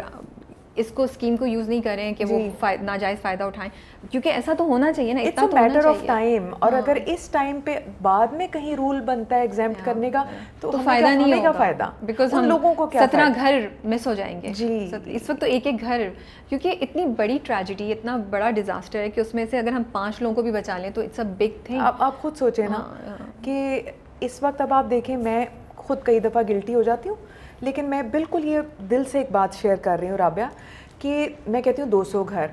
اس کو اسکیم کو یوز نہیں کریں کہ وہ ناجائز فائدہ اٹھائیں, کیونکہ ایسا تو ہونا چاہیے نا, it's a matter of time. اور اگر اس ٹائم پہ بعد میں کہیں رول بنتا ہے ایگزیمپٹ کرنے کا تو فائدہ نہیں ہوگا, فائدہ بیکاز ہم لوگوں کو 17 گھر مس ہو جائیں گے. اس وقت تو ایک گھر, کیونکہ اتنی بڑی ٹریجڈی, اتنا بڑا ڈیزاسٹر ہے کہ اس میں سے اگر ہم 5 لوگوں کو بھی بچا لیں تو اٹس اے بگ تھنگ. آپ خود سوچیں نا کہ اس وقت اب آپ دیکھیں, میں خود کئی دفعہ گلٹی ہو جاتی ہوں, لیکن میں بالکل یہ دل سے ایک بات شیئر کر رہی ہوں رابعہ, کہ میں کہتی ہوں 200 گھر,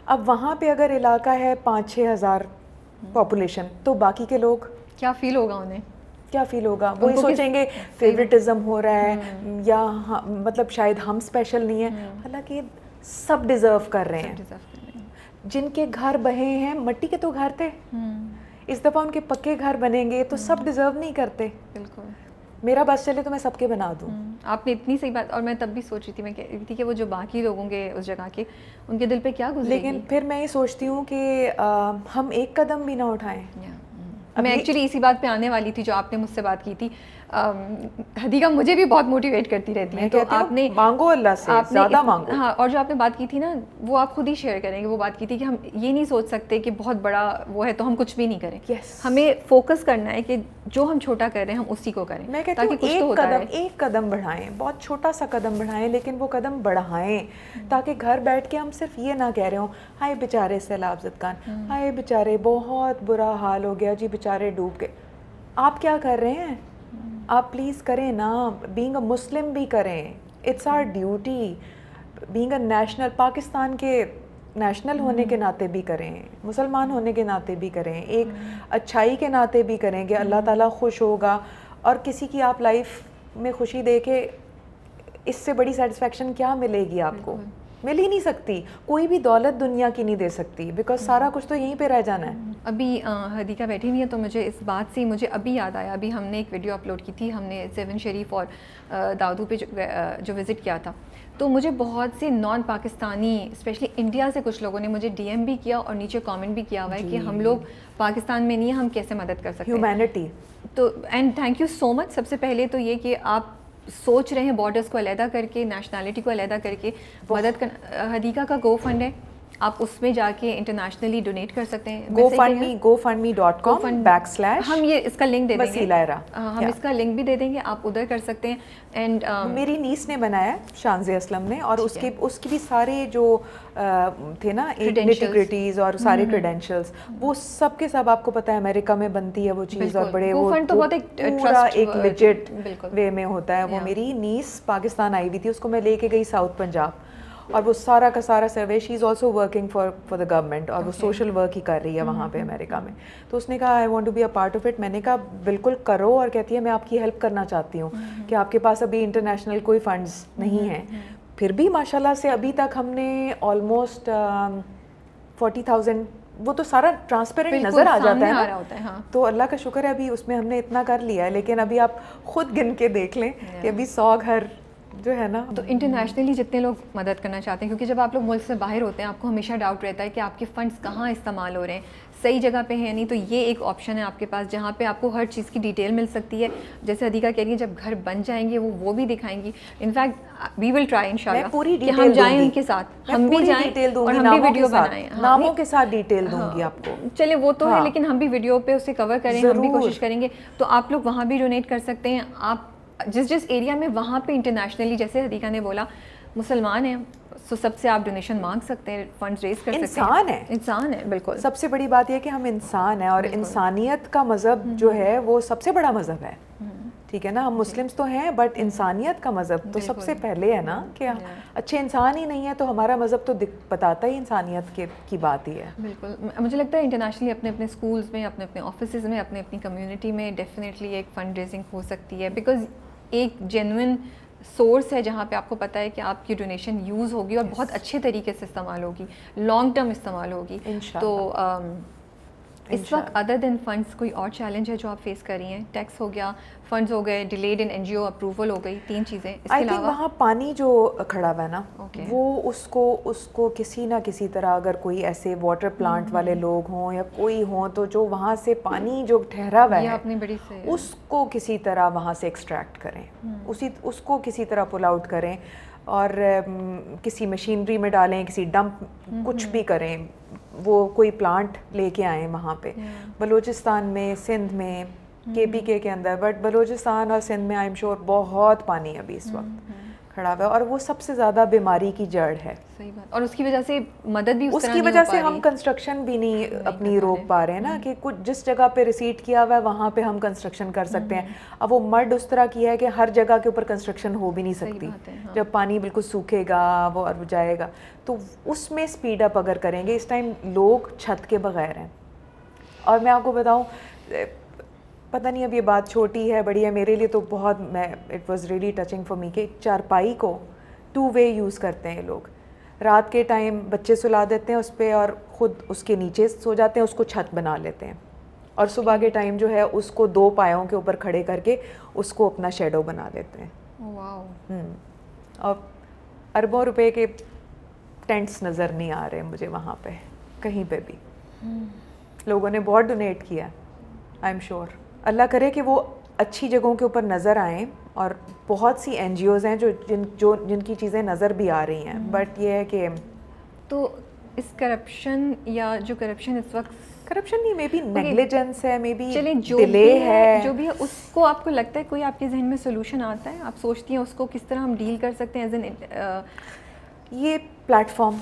اب وہاں پہ اگر علاقہ ہے 5-6 ہزار پاپولیشن, تو باقی کے لوگ کیا فیل ہوگا, انہیں کیا فیل ہوگا؟ وہی سوچیں گے فیوریٹزم ہو رہا ہے, یا مطلب شاید ہم اسپیشل نہیں ہیں, حالانکہ سب ڈیزرو کر رہے ہیں. جن کے گھر بہے ہیں, مٹی کے تو گھر تھے, اس دفعہ ان کے پکے گھر بنیں گے, تو سب ڈیزرو نہیں کرتے. بالکل, میرا بس چلے تو میں سب کے بنا دوں. آپ نے اتنی صحیح بات, اور میں تب بھی سوچ رہی تھی, میں کہہ رہی تھی کہ وہ جو باقی لوگوں کے اس جگہ کے, ان کے دل پہ کیا گزرے گی. لیکن پھر میں یہ سوچتی ہوں کہ ہم ایک قدم بھی نہ اٹھائیں. میں ایکچولی اسی بات پہ آنے والی تھی جو آپ نے مجھ سے بات کی تھی. حدیقہ مجھے بھی بہت موٹیویٹ کرتی رہتی ہیں, تو آپ نے مانگو اللہ سے, زیادہ مانگو. ہاں, اور جو آپ نے بات کی تھی نا, وہ آپ خود ہی شیئر کریں گے. وہ بات کی تھی کہ ہم یہ نہیں سوچ سکتے کہ بہت بڑا وہ ہے تو ہم کچھ بھی نہیں کریں. ہمیں فوکس کرنا ہے کہ جو ہم چھوٹا کر رہے ہیں ہم اسی کو کریں. میں کہتی ہوں ایک قدم بڑھائیں, بہت چھوٹا سا قدم بڑھائیں, لیکن وہ قدم بڑھائیں تاکہ گھر بیٹھ کے ہم صرف یہ نہ کہہ رہے ہوں ہائے بیچارے سیلاب زدگان, ہائے بیچارے بہت برا حال ہو گیا جی, بیچارے ڈوب گئے. آپ کیا کر رہے ہیں؟ آپ پلیز کریں نا, بینگ اے مسلم بھی کریں, it's our duty. Being a national, Pakistan کے نیشنل ہونے کے ناطے بھی کریں, مسلمان ہونے کے ناطے بھی کریں, ایک اچھائی کے ناطے بھی کریں گے, اللہ تعالیٰ خوش ہوگا. اور کسی کی آپ لائف میں خوشی دے کے اس سے بڑی سیٹسفیکشن کیا ملے گی آپ کو؟ مل ہی نہیں سکتی. کوئی بھی دولت دنیا کی نہیں دے سکتی, بیکاز سارا کچھ تو یہیں پہ رہ جانا ہے. ابھی حدیقہ بیٹھی ہوئی ہے تو مجھے اس بات سے مجھے ابھی یاد آیا, ابھی ہم نے ایک ویڈیو اپلوڈ کی تھی, ہم نے 7 شریف اور داودو پہ جو وزٹ کیا تھا, تو مجھے بہت سے نان پاکستانی, اسپیشلی انڈیا سے کچھ لوگوں نے مجھے ڈی ایم بھی کیا اور نیچے کامنٹ بھی کیا ہوا ہے کہ ہم لوگ پاکستان میں نہیں ہیں, ہم کیسے مدد کر سکتے ہیں. ہیومینٹی. تو اینڈ تھینک یو سو مچ. سب سے پہلے تو یہ کہ آپ سوچ رہے ہیں بارڈرس کو علیحدہ کر کے, نیشنلٹی کو علیحدہ کر کے مدد کرنا. حدیقہ کا گو فنڈ ہے, آپ اس میں جا کے انٹرنیشنلی ڈونیٹ کر سکتے ہیں. gofundme.com/. ہم یہ اس کا لنک دے دیں گے, ہم اس کا لنک بھی دے دیں گے, آپ ادھر کر سکتے ہیں. اینڈ میری نیس نے بنایا ہے, شانزیہ اسلم نے, اور اس کی بھی سارے جو تھے نا نیٹی-گریٹیز اور سارے کریڈینشلز, وہ سب کے سب آپ کو پتہ ہے امریکہ میں بنتی ہے وہ چیز, اور بڑے وہ پورا ایک لیجٹ وے میں ہوتا ہے. وہ میری نیس پاکستان آئی ہوئی تھی, اس کو میں لے کے گئی ساؤتھ پنجاب, اور وہ سارا کا سارا survey, she is also working for the government, اور وہ سوشل ورک ہی کر رہی ہے وہاں پہ امریکہ میں. تو اس نے کہا I want to be a part of it. میں نے کہا بالکل کرو, اور کہتی ہے میں آپ کی ہیلپ کرنا چاہتی ہوں کہ آپ کے پاس ابھی انٹرنیشنل کوئی فنڈز نہیں ہیں, پھر بھی ماشاء اللہ سے ابھی تک ہم نے آلموسٹ 40,000, وہ تو سارا ٹرانسپیرنٹ نظر آ جاتا ہے نا, تو اللہ کا شکر ہے ابھی اس میں ہم نے اتنا کر لیا ہے. لیکن ابھی آپ خود گن کے دیکھ لیں کہ ابھی 100 گھر جو ہے نا. تو انٹرنیشنلی جتنے لوگ مدد کرنا چاہتے ہیں, کیونکہ جب آپ لوگ ملک سے باہر ہوتے ہیں آپ کو ہمیشہ ڈاؤٹ رہتا ہے کہ آپ کے فنڈس کہاں استعمال ہو رہے ہیں, صحیح جگہ پہ ہیں نہیں, تو یہ ایک آپشن ہے آپ کے پاس جہاں پہ آپ کو ہر چیز کی ڈیٹیل مل سکتی ہے. جیسے ادیکا کہہ رہی ہے جب گھر بن جائیں گے وہ بھی دکھائیں گی. انفیکٹ وی ول ٹرائی انشاءاللہ کہ ہم جائیں ان کے ساتھ, ہم بھی جائیں اور ہم بھی ویڈیو بنائیں, ناموں کے ساتھ ڈیٹیل دوں گی آپ کو. چلے وہ تو ہے, لیکن ہم بھی ویڈیو پہ اسے کور کریں, ہم بھی کوشش کریں گے. تو آپ لوگ وہاں بھی ڈونیٹ کر سکتے ہیں. آپ جس ایریا میں وہاں پہ انٹرنیشنلی, جیسے حدیقہ نے بولا مسلمان ہیں, تو سب سے آپ ڈونیشن مانگ سکتے ہیں, فنڈز ریز کر سکتے ہیں. انسان ہے بالکل. سب سے بڑی بات یہ کہ ہم انسان ہیں, اور انسانیت کا مذہب جو ہے وہ سب سے بڑا مذہب ہے. ٹھیک ہے نا, ہم مسلمس تو ہیں بٹ انسانیت کا مذہب تو سب سے پہلے ہے نا, کہ اچھے انسان ہی نہیں ہے تو ہمارا مذہب تو بتاتا ہی انسانیت کی بات ہی ہے. بالکل. مجھے لگتا ہے انٹرنیشنلی اپنے اپنے اسکولز میں, اپنے اپنے آفیسز میں, اپنے اپنی کمیونٹی میں ڈیفینیٹلی ایک فنڈ ریزنگ ہو سکتی ہے, بیکاز ایک جینوئن سورس ہے جہاں پہ آپ کو پتہ ہے کہ آپ کی ڈونیشن یوز ہوگی اور بہت اچھے طریقے سے استعمال ہوگی, لانگ ٹرم استعمال ہوگی. تو اس وقت ادر دین فنڈس کوئی اور چیلنج ہے جو آپ فیس کر رہی ہیں؟ ٹیکس ہو گیا, فنڈز ہو گئے, ڈیلیڈ ان NGO اپروول ہو گئی, 3 چیزیں. اس کے علاوہ وہاں پانی جو کھڑا ہوا ہے نا, وہ اس کو کسی نہ کسی طرح, اگر کوئی ایسے واٹر پلانٹ والے لوگ ہوں یا کوئی ہوں, تو جو وہاں سے پانی جو ٹھہرا ہوا ہے اس کو کسی طرح وہاں سے ایکسٹریکٹ کریں, اس کو کسی طرح پل آؤٹ کریں, اور کسی مشینری میں ڈالیں, کسی ڈمپ, کچھ بھی کریں, وہ کوئی پلانٹ لے کے آئیں وہاں پہ. بلوچستان میں, سندھ میں, KPK کے اندر, بٹ بلوچستان اور سندھ میں آئی ایم شیور بہت پانی ابھی اس وقت کھڑا ہوا ہے, اور وہ سب سے زیادہ بیماری کی جڑ ہے. صحیح بات. اور اس کی وجہ سے مدد بھی اس کی وجہ سے ہم کنسٹرکشن بھی نہیں اپنی روک پا رہے ہیں نا, کہ کچھ جس جگہ پہ ریسیٹ کیا ہوا ہے وہاں پہ ہم کنسٹرکشن کر سکتے ہیں. اب وہ مڈ اس طرح کیا ہے کہ ہر جگہ کے اوپر کنسٹرکشن ہو بھی نہیں سکتی. جب پانی بالکل سوکھے گا وہ اور جائے گا, تو اس میں اسپیڈ اپ اگر کریں گے. اس ٹائم لوگ چھت کے بغیر ہیں, اور میں آپ کو بتاؤں, پتہ نہیں اب یہ بات چھوٹی ہے بڑی ہے, میرے لیے تو بہت, it was really touching for me, کہ چارپائی کو 2 وے یوز کرتے ہیں لوگ. رات کے ٹائم بچے سلا دیتے ہیں اس پہ اور خود اس کے نیچے سو جاتے ہیں, اس کو چھت بنا لیتے ہیں, اور صبح کے ٹائم جو ہے اس کو 2 پایوں کے اوپر کھڑے کر کے اس کو اپنا شیڈو بنا لیتے ہیں. واو. اور اربوں روپے کے ٹینٹس نظر نہیں آ رہے مجھے وہاں پہ کہیں پہ بھی. لوگوں نے بہت ڈونیٹ کیا, آئی ایم شیور. اللہ کرے کہ وہ اچھی جگہوں کے اوپر نظر آئیں, اور بہت سی NGOs ہیں جن کی چیزیں نظر بھی آ رہی ہیں, بٹ یہ ہے کہ تو اس کرپشن, یا جو کرپشن اس وقت, کرپشن نہیں, مے بی نیگلیجنس ہے, مے بی ڈیلے ہے, جو بھی ہے, اس کو آپ کو لگتا ہے کوئی آپ کے ذہن میں سولوشن آتا ہے, آپ سوچتی ہیں اس کو کس طرح ہم ڈیل کر سکتے ہیں ایز این یہ plate form,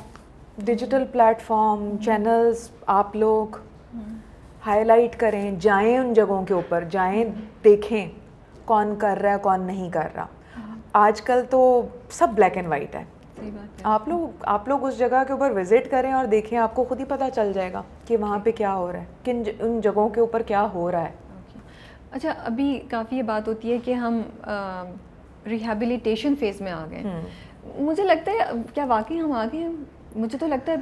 digital plate form, channels, آپ لوگ ہائی لائٹ کریں, جائیں ان جگہوں کے اوپر, جائیں, دیکھیں کون کر رہا ہے کون نہیں کر رہا. آج کل تو سب بلیک اینڈ وائٹ ہے. آپ لوگ اس جگہ کے اوپر وزٹ کریں اور دیکھیں, آپ کو خود ہی پتہ چل جائے گا کہ وہاں پہ کیا ہو رہا ہے, ان جگہوں کے اوپر کیا ہو رہا ہے. اچھا, ابھی کافی یہ بات ہوتی ہے کہ ہم ریہیبلیٹیشن فیز میں آ گئے. مجھے لگتا ہے کیا واقعی ہم آ گئے ہیں؟ مجھے تو لگتا ہے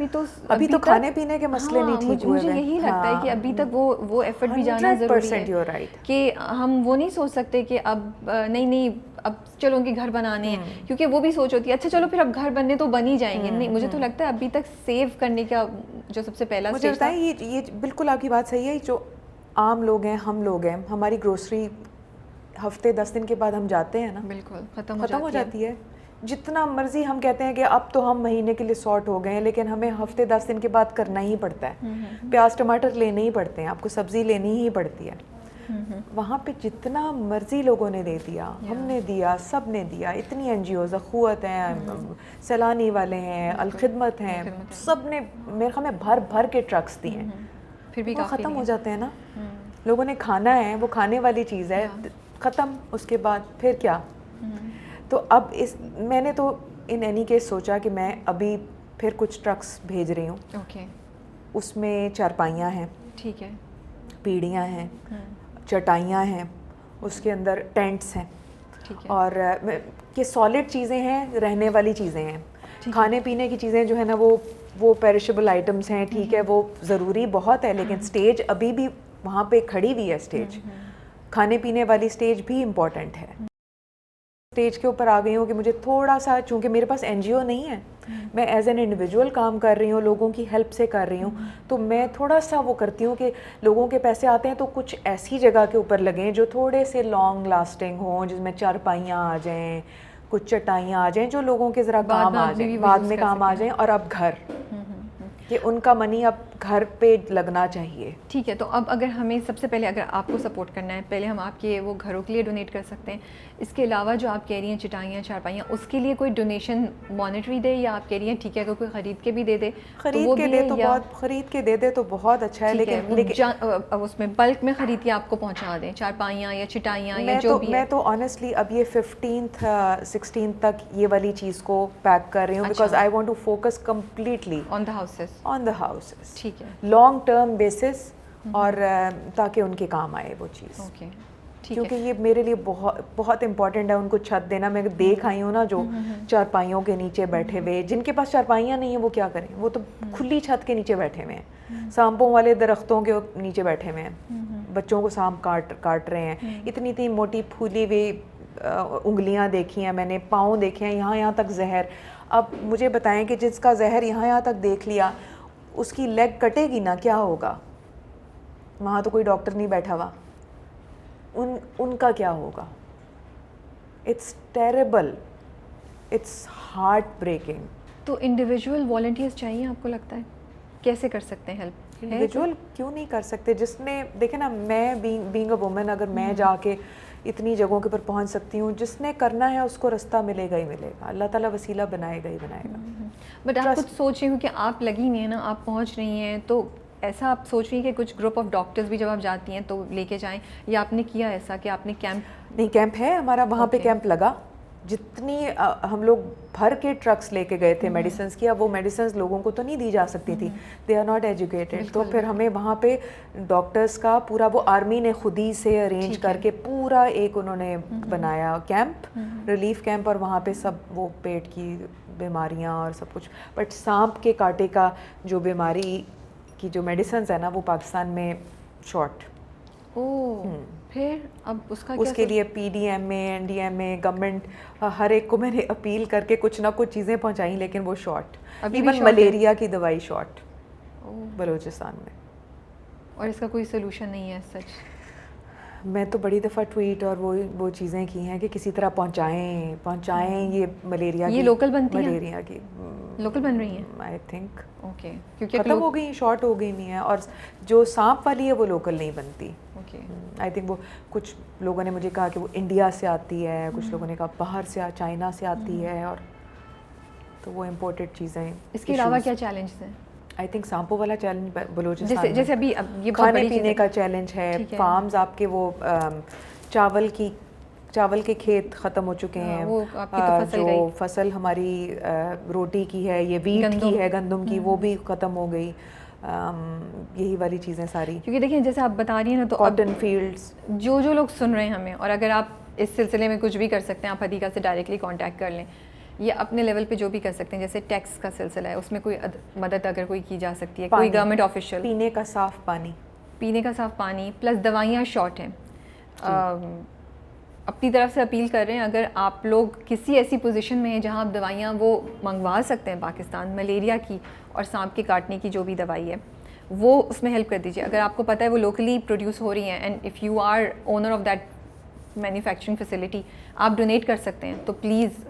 ابھی تو کھانے پینے کے مسئلے نہیں ٹھیک ہوئے. مجھے یہی لگتا ہے کہ ابھی تک وہ ایفرٹ بھی جانا ضروری ہے, کہ ہم وہ نہیں سوچ سکتے کہ اب نہیں اب چلو ان کے گھر بنانے ہیں, کیونکہ وہ بھی سوچ ہوتی ہے اچھا چلو پھر اب گھر بننے تو بن ہی جائیں گے. نہیں, مجھے تو لگتا ہے ابھی تک سیو کرنے کا جو سب سے پہلا مجھے لگتا ہے یہ بالکل آپ کی بات صحیح ہے. جو عام لوگ ہیں, ہم لوگ ہیں, ہماری گروسری ہفتے 10 دن کے بعد ہم جاتے ہیں نا, بالکل ختم ہو جاتی ہے. جتنا مرضی ہم کہتے ہیں کہ اب تو ہم مہینے کے لیے سارٹ ہو گئے ہیں, لیکن ہمیں ہفتے 10 دن کے بعد کرنا ہی پڑتا ہے. پیاز ٹماٹر لینے ہی پڑتے ہیں, آپ کو سبزی لینی ہی پڑتی ہے. وہاں پہ جتنا مرضی لوگوں نے دے دیا, ہم نے دیا, سب نے دیا. اتنی این جی اوز, اخوت ہیں, سیلانی والے ہیں, الخدمت ہیں, سب نے میرے خیال میں بھر بھر کے ٹرکس دیے ہیں. پھر بھی وہ ختم ہو جاتے ہیں نا. لوگوں نے کھانا ہے, وہ کھانے والی چیز ہے, ختم. اس کے بعد پھر کیا؟ تو اب میں نے تو ان اینی کیس سوچا کہ میں ابھی پھر کچھ ٹرکس بھیج رہی ہوں. اوکے. اس میں چارپائیاں ہیں, ٹھیک ہے, پیڑیاں ہیں, چٹائیاں ہیں, اس کے اندر ٹینٹس ہیں, اور یہ سالڈ چیزیں ہیں, رہنے والی چیزیں ہیں. کھانے پینے کی چیزیں جو ہے نا وہ پیرشیبل آئٹمس ہیں, ٹھیک ہے, وہ ضروری بہت ہے, لیکن سٹیج ابھی بھی وہاں پہ کھڑی ہوئی ہے. سٹیج, کھانے پینے والی سٹیج بھی امپورٹنٹ ہے. اسٹیج کے اوپر آ گئی ہوں کہ مجھے تھوڑا سا, چونکہ میرے پاس این جی او نہیں ہے, میں ایز این انڈیویجول کام کر رہی ہوں, لوگوں کی ہیلپ سے کر رہی ہوں, تو میں تھوڑا سا وہ کرتی ہوں کہ لوگوں کے پیسے آتے ہیں تو کچھ ایسی جگہ کے اوپر لگیں جو تھوڑے سے لانگ لاسٹنگ ہوں, جس میں چارپائیاں آ جائیں, کچھ چٹائیاں آ جائیں, جو لوگوں کے ذرا کام آ جائیں, بعد میں کام آ جائیں. اور اب گھر, کہ ان کا منی اب گھر پہ لگنا چاہیے. ٹھیک ہے. تو اب اگر ہمیں سب سے پہلے اگر آپ کو سپورٹ کرنا ہے, پہلے ہم آپ کے وہ گھروں کے لیے ڈونیٹ کر سکتے ہیں. اس کے علاوہ جو آپ کہہ رہی ہیں چٹائیاں چارپائیاں, اس کے لیے کوئی ڈونیشن مانیٹری دے, یا آپ کہہ رہی ہیں ٹھیک ہے اگر کوئی خرید کے بھی دے دے, خرید کے دے دے تو بہت اچھا ہے. لیکن اس میں بلک میں خرید کے آپ کو پہنچا دیں چارپائیاں یا چٹائیاں یا جو بھی. میں تو آنیسٹلی اب یہ 15th 16th تک یہ والی چیز کو پیک کر رہی ہوں, because I want to focus completely on the houses. ٹھیک ہے, لانگ ٹرم بیسس, اور تاکہ ان کے کام آئے وہ چیز. اوکے. کیونکہ یہ میرے لیے بہت بہت امپورٹنٹ ہے ان کو چھت دینا. میں دیکھ آئی ہوں نا جو چارپائیوں کے نیچے بیٹھے ہوئے, جن کے پاس چارپائیاں نہیں ہیں وہ کیا کریں, وہ تو کھلی چھت کے نیچے بیٹھے ہوئے ہیں, سانپوں والے درختوں کے نیچے بیٹھے ہوئے ہیں, بچوں کو سانپ کاٹ رہے ہیں. اتنی اتنی موٹی پھولی ہوئی انگلیاں دیکھی ہیں میں نے, پاؤں دیکھے ہیں, یہاں تک زہر. اب مجھے بتائیں کہ جس کا زہر یہاں تک دیکھ لیا, اس کی لیگ کٹے گی نا, کیا ہوگا؟ وہاں تو کوئی ڈاکٹر نہیں بیٹھا ہوا, ان کا کیا ہوگا؟ It's terrible, it's heartbreaking. تو انڈیویجول والنٹیئرس چاہیے آپ کو لگتا ہے؟ کیسے کر سکتے ہیں ہیلپ؟ انڈیویجول کیوں نہیں کر سکتے؟ جس نے دیکھیں نا, میں بینگ اے وومن, اگر میں جا کے اتنی جگہوں کے اوپر پہنچ سکتی ہوں, جس نے کرنا ہے اس کو رستہ ملے گا ہی ملے گا, اللہ تعالیٰ وسیلہ بنائے گا ہی بنائے گا. بٹ آپ کچھ سوچ رہی ہوں کہ آپ لگی نہیں ہے نا, آپ پہنچ رہی ہیں, تو ایسا آپ سوچ رہی ہیں کہ کچھ گروپ آف ڈاکٹرز بھی جب آپ جاتی ہیں تو لے کے جائیں, یا آپ نے کیا ایسا کہ آپ نے کیمپ؟ نہیں, کیمپ ہے ہمارا, وہاں پہ کیمپ لگا. جتنی ہم لوگ بھر کے ٹرکس لے کے گئے تھے میڈیسنس کی, اب وہ میڈیسنس لوگوں کو تو نہیں دی جا سکتی تھی, دے آر ناٹ ایجوکیٹڈ. تو پھر ہمیں وہاں پہ ڈاکٹرس کا پورا, وہ آرمی نے خود ہی سے ارینج کر کے پورا ایک انہوں نے بنایا کیمپ, ریلیف کیمپ, اور وہاں پہ سب وہ پیٹ کی بیماریاں اور سب کچھ. بٹ سانپ کے کاٹے کا جو بیماری کی جو میڈیسنز ہے نا, وہ پاکستان میں شارٹ. پھر اب اس کے لیے پی ڈی ایم اے, این ڈی ایم اے, گورنمنٹ, ہر ایک کو میں نے اپیل کر کے کچھ نہ کچھ چیزیں پہنچائیں, لیکن وہ شارٹ. ایون ملیریا کی دوائی شارٹ بلوچستان میں. اور اس کا کوئی سلوشن نہیں ہے سچ؟ میں تو بڑی دفعہ ٹویٹ اور وہ چیزیں کی ہیں کہ کسی طرح پہنچائیں یہ ملیریا کی. یہ لوکل بنتی ہیں؟ ملیریا کی لوکل بن رہی ہیں آئی تھنک. اوکے, کیونکہ ختم ہو گئی, شارٹ ہو گئی نہیں ہے. اور جو سانپ والی ہے وہ لوکل نہیں بنتی. آئی تھنک وہ کچھ لوگوں نے مجھے کہا کہ وہ انڈیا سے آتی ہے, کچھ لوگوں نے کہا باہر سے, چائنا سے آتی ہے, اور تو وہ امپورٹڈ چیزیں. اس کے علاوہ کیا چیلنجز ہیں؟ آئی تھنک سانپوں والا چیلنج بلوچستان, جیسے ابھی یہ کھانے پینے کا چیلنج ہے. فارمز آپ کے وہ چاول کے کھیت ختم ہو چکے ہیں, جو فصل ہماری روٹی کی ہے, یہ ویٹ کی ہے, گندم کی, وہ بھی ختم ہو گئی. یہی والی چیزیں ساری. کیونکہ دیکھیں جیسے آپ بتا رہی ہیں نا, تو کاٹن فیلڈز, جو لوگ سن رہے ہیں ہمیں, اور اگر آپ اس سلسلے میں کچھ بھی کر سکتے ہیں, آپ حدیقہ سے ڈائریکٹلی کانٹیکٹ کر لیں, یا اپنے لیول پہ جو بھی کر سکتے ہیں. جیسے ٹیکس کا سلسلہ ہے, اس میں کوئی مدد اگر کوئی کی جا سکتی ہے, کوئی گورنمنٹ آفیشیل, پینے کا صاف پانی, پلس دوائیاں شارٹ ہیں. اپنی طرف سے اپیل کر رہے ہیں, اگر آپ لوگ کسی ایسی پوزیشن میں ہیں جہاں آپ دوائیاں وہ منگوا سکتے ہیں پاکستان, ملیریا کی اور سانپ کے کاٹنے کی جو بھی دوائی ہے, وہ اس میں ہیلپ کر دیجیے. اگر آپ کو پتہ ہے وہ لوکلی پروڈیوس ہو رہی ہیں, and if you are owner of that manufacturing facility, آپ ڈونیٹ کر سکتے ہیں, تو پلیز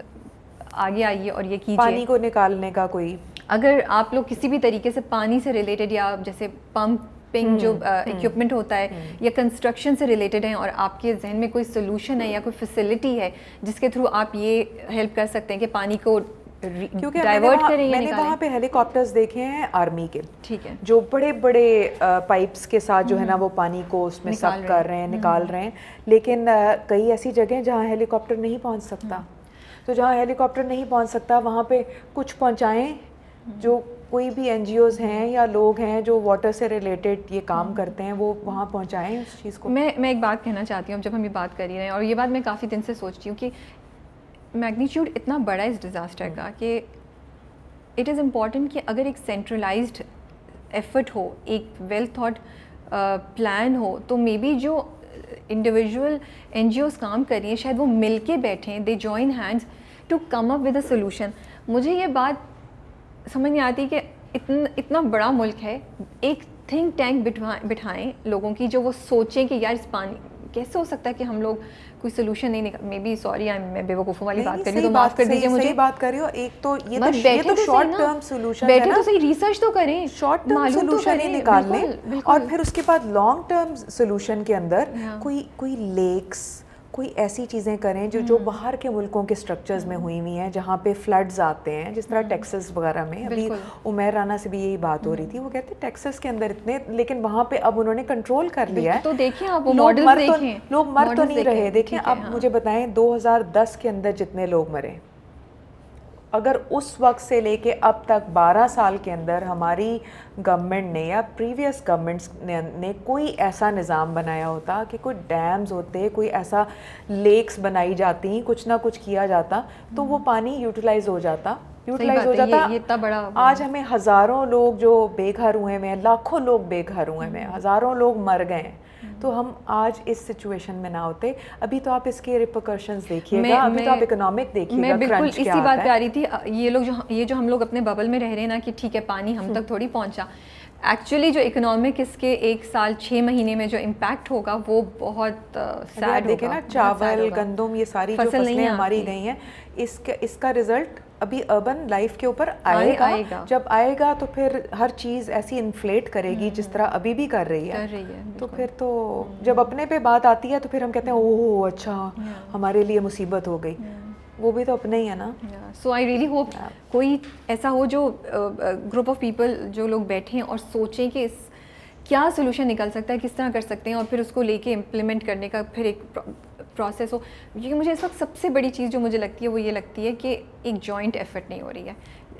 آگے آئیے اور یہ کیجیے. پانی کو نکالنے کا کوئی, اگر آپ لوگ کسی بھی طریقے سے پانی سے ریلیٹڈ یا جیسے پمپنگ جو اکوپمنٹ ہوتا ہے یا کنسٹرکشن سے ریلیٹڈ ہیں اور آپ کے ذہن میں کوئی سولوشن ہے یا کوئی فیسلٹی ہے جس کے تھرو آپ یہ ہیلپ کر سکتے ہیں کہ پانی کو کیونکہ ڈائیورٹ کریں, میں نے وہاں پہ ہیلی کاپٹرز دیکھے ہیں آرمی کے, ٹھیک ہے, جو بڑے بڑے پائپس کے ساتھ جو ہے نا وہ پانی کو اس میں سب کر رہے ہیں, نکال رہے ہیں, لیکن کئی ایسی جگہیں جہاں ہیلی کاپٹر نہیں پہنچ سکتا. تو جہاں ہیلی کاپٹر نہیں پہنچ سکتا وہاں پہ کچھ پہنچائیں, جو کوئی بھی این جی اوز ہیں یا لوگ ہیں جو واٹر سے ریلیٹڈ یہ کام کرتے ہیں وہ وہاں پہنچائیں اس چیز کو. میں ایک بات کہنا چاہتی ہوں, جب ہم یہ بات کر ہی رہے ہیں, اور یہ بات میں کافی دن سے سوچتی ہوں کہ میگنیچیوڈ اتنا بڑا ہے اس ڈیزاسٹر کا کہ اٹ از امپورٹنٹ کہ اگر ایک سینٹرلائزڈ ایفرٹ ہو, ایک ویل تھاٹ پلان ہو, تو مے بی جو انڈیویژول این جی اوز کام کر رہی ہیں شاید وہ مل کے بیٹھیں, they join hands to come up with a solution. مجھے یہ بات سمجھ نہیں آتی کہ اتنا بڑا ملک ہے, ایک تھنک ٹینک بٹھائیں لوگوں کی جو وہ سوچیں کہ یار اس پانی کیسے ہو سکتا ہے کہ ہم لوگ کوئی سولوشن نہیں نکال. مے بی سوری میں بے وقوفوں والی بات کر رہی ہوں تو معاف کر دیجیے مجھے. صحیح بات کر رہی ہو. ایک تو یہ تو شارٹ ٹرم سولوشن ہے, بیٹھے تو صحیح ریسرچ تو کریں, شارٹ ٹرم سولوشن ہی نکال لیں, اور پھر اس کے بعد لانگ ٹرم سولوشن کے اندر کوئی لیکس, کوئی ایسی چیزیں کریں جو باہر کے ملکوں کے سٹرکچرز میں ہوئی ہوئی ہیں جہاں پہ فلڈز آتے ہیں, جس طرح ٹیکسس وغیرہ میں. ابھی عمیر رانا سے بھی یہی بات ہو رہی تھی, وہ کہتے ہیں ٹیکسس کے اندر اتنے, لیکن وہاں پہ اب انہوں نے کنٹرول کر لیا ہے. تو دیکھیں آپ ماڈلز دیکھیں, لوگ مر تو نہیں رہے. دیکھیں اب مجھے بتائیں 2010 کے اندر جتنے لوگ مرے, اگر اس وقت سے لے کے اب تک 12 سال کے اندر ہماری گورنمنٹ نے یا پریویس گورنمنٹس نے کوئی ایسا نظام بنایا ہوتا کہ کوئی ڈیمز ہوتے, کوئی ایسا لیکس بنائی جاتی, کچھ نہ کچھ کیا جاتا, تو وہ پانی یوٹیلائز ہو جاتا. آج ہمیں ہزاروں لوگ جو بے گھر ہوئے ہیں, لاکھوں لوگ بے گھر ہوئے ہیں, ہزاروں لوگ مر گئے ہیں, تو ہم آج اس سچویشن میں نہ ہوتے. ابھی تو آپ اس کے ریپرکشنز دیکھیے گا, ابھی تو آپ اکنامک دیکھیے گا. میں بالکل اسی بات پہ آ رہی تھی. یہ جو ہم لوگ اپنے ببل میں رہ رہے ہیں نا کہ ٹھیک ہے پانی ہم تک تھوڑی پہنچا, ایکچولی جو اکنامک اس کے 1 سال 6 مہینے میں جو امپیکٹ ہوگا وہ بہت سیڈ ہوگا. دیکھیں نا چاول, گندم, یہ ساری جو فصلیں ہماری گئی ہیں, اس کا رزلٹ ابھی اربن لائف کے اوپر آئے گا. جب آئے گا تو پھر ہر چیز ایسی انفلیٹ کرے گی جس طرح ابھی بھی کر رہی ہے. تو پھر تو جب اپنے پہ بات آتی ہے تو پھر ہم کہتے ہیں اوہ اچھا ہمارے لیے مصیبت ہو گئی. وہ بھی تو اپنے ہی ہے نا. سو آئی ریئلی ہوپ کوئی ایسا ہو جو گروپ آف پیپل جو لوگ بیٹھیں اور سوچیں کہ اس کیا سولوشن نکل سکتا ہے, کس طرح کر سکتے ہیں, اور پھر اس کو لے کے امپلیمنٹ کرنے کا پھر ایک پروسیس ہو. کیونکہ مجھے اس وقت سب سے بڑی چیز جو مجھے لگتی ہے وہ یہ لگتی ہے کہ ایک جوائنٹ ایفرٹ نہیں ہو رہی ہے.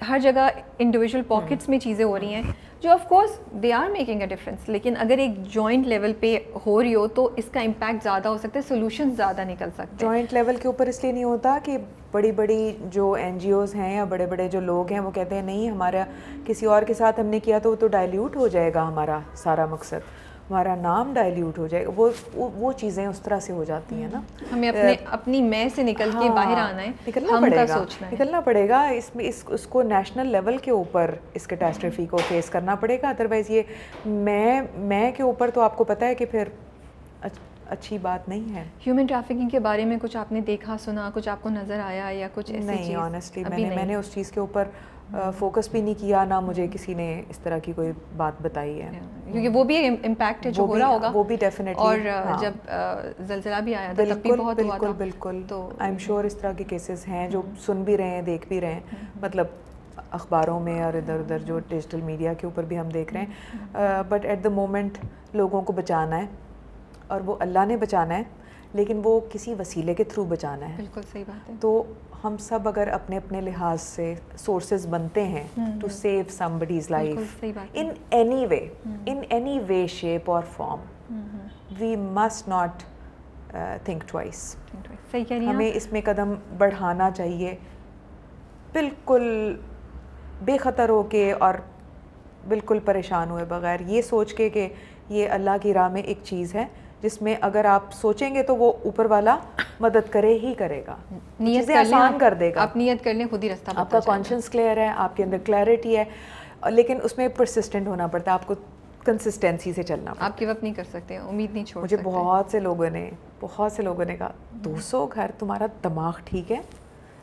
ہر جگہ انڈیویجول پاکٹس میں چیزیں ہو رہی ہیں جو of course they are making a difference, لیکن اگر ایک جوائنٹ لیول پہ ہو رہی ہو تو اس کا امپیکٹ زیادہ ہو سکتا ہے, سولوشن زیادہ نکل سکتے ہیں. جوائنٹ لیول کے اوپر اس لیے نہیں ہوتا کہ بڑی بڑی جو این جی اوز ہیں یا بڑے بڑے جو لوگ ہیں وہ کہتے ہیں نہیں ہمارا کسی اور کے ساتھ ہم نے کیا تو وہ تو ڈائلیوٹ ہو جائے گا, ہمارا سارا مقصد, ہمارا نام ڈائلیوٹ ہو جائے گا. وہ چیزیں اس طرح سے ہو جاتی ہیں نا. ہمیں اپنی میں سے نکل کے باہر آنا ہے, نکلنا پڑے گا. اس کو نیشنل لیول کے اوپر اس کیٹاسٹرفی کو فیس کرنا پڑے گا. ادروائز یہ میں کے اوپر تو آپ کو پتہ ہے کہ پھر اچھی بات نہیں ہے. ہیومن ٹریفکنگ کے بارے میں کچھ آپ نے دیکھا سنا, کچھ آپ کو نظر آیا یا کچھ ایسی چیز؟ نہیں, آنیسٹلی میں نے اس چیز کے اوپر فوکس بھی نہیں کیا, نہ مجھے کسی نے اس طرح کی کوئی بات بتائی ہے. کیونکہ وہ بھی امپیکٹ ہے جو ہو رہا ہوگا, وہ بھی ڈیفینیٹلی. اور جب زلزلہ بھی آیا تھا تب بھی بہت ہوا تھا. بالکل. تو آئی ایم شیور اس طرح کے کیسز ہیں جو سن بھی رہے ہیں, دیکھ بھی رہے ہیں, مطلب اخباروں میں اور ادھر ادھر جو ڈیجیٹل میڈیا کے اوپر بھی ہم دیکھ رہے ہیں. بٹ ایٹ دا مومنٹ لوگوں کو بچانا ہے, اور وہ اللہ نے بچانا ہے, لیکن وہ کسی وسیلے کے تھرو بچانا ہے. بالکل صحیح بات ہے. تو ہم سب اگر اپنے اپنے لحاظ سے سورسز بنتے ہیں to save somebody's life in any way shape or form, we must not think twice. ہمیں اس میں قدم بڑھانا چاہیے بالکل بے خطر ہو کے اور بالکل پریشان ہوئے بغیر, یہ سوچ کے کہ یہ اللہ کی راہ میں ایک چیز ہے جس میں اگر آپ سوچیں گے تو وہ اوپر والا مدد کرے ہی کرے گا, چیزیں آسان کر دے گا. آپ نیت کر لیں, خود ہی رستہ آپ کا کانشنس کلیئر ہے, آپ کے اندر کلیئرٹی ہے, لیکن اس میں پرسسٹنٹ ہونا پڑتا ہے, آپ کو کنسسٹینسی سے چلنا پڑتا ہے. آپ گیو اپ نہیں کر سکتے, امید نہیں چھوڑ سکتے. مجھے بہت سے لوگوں نے کہا 200 گھر, تمہارا دماغ ٹھیک ہے,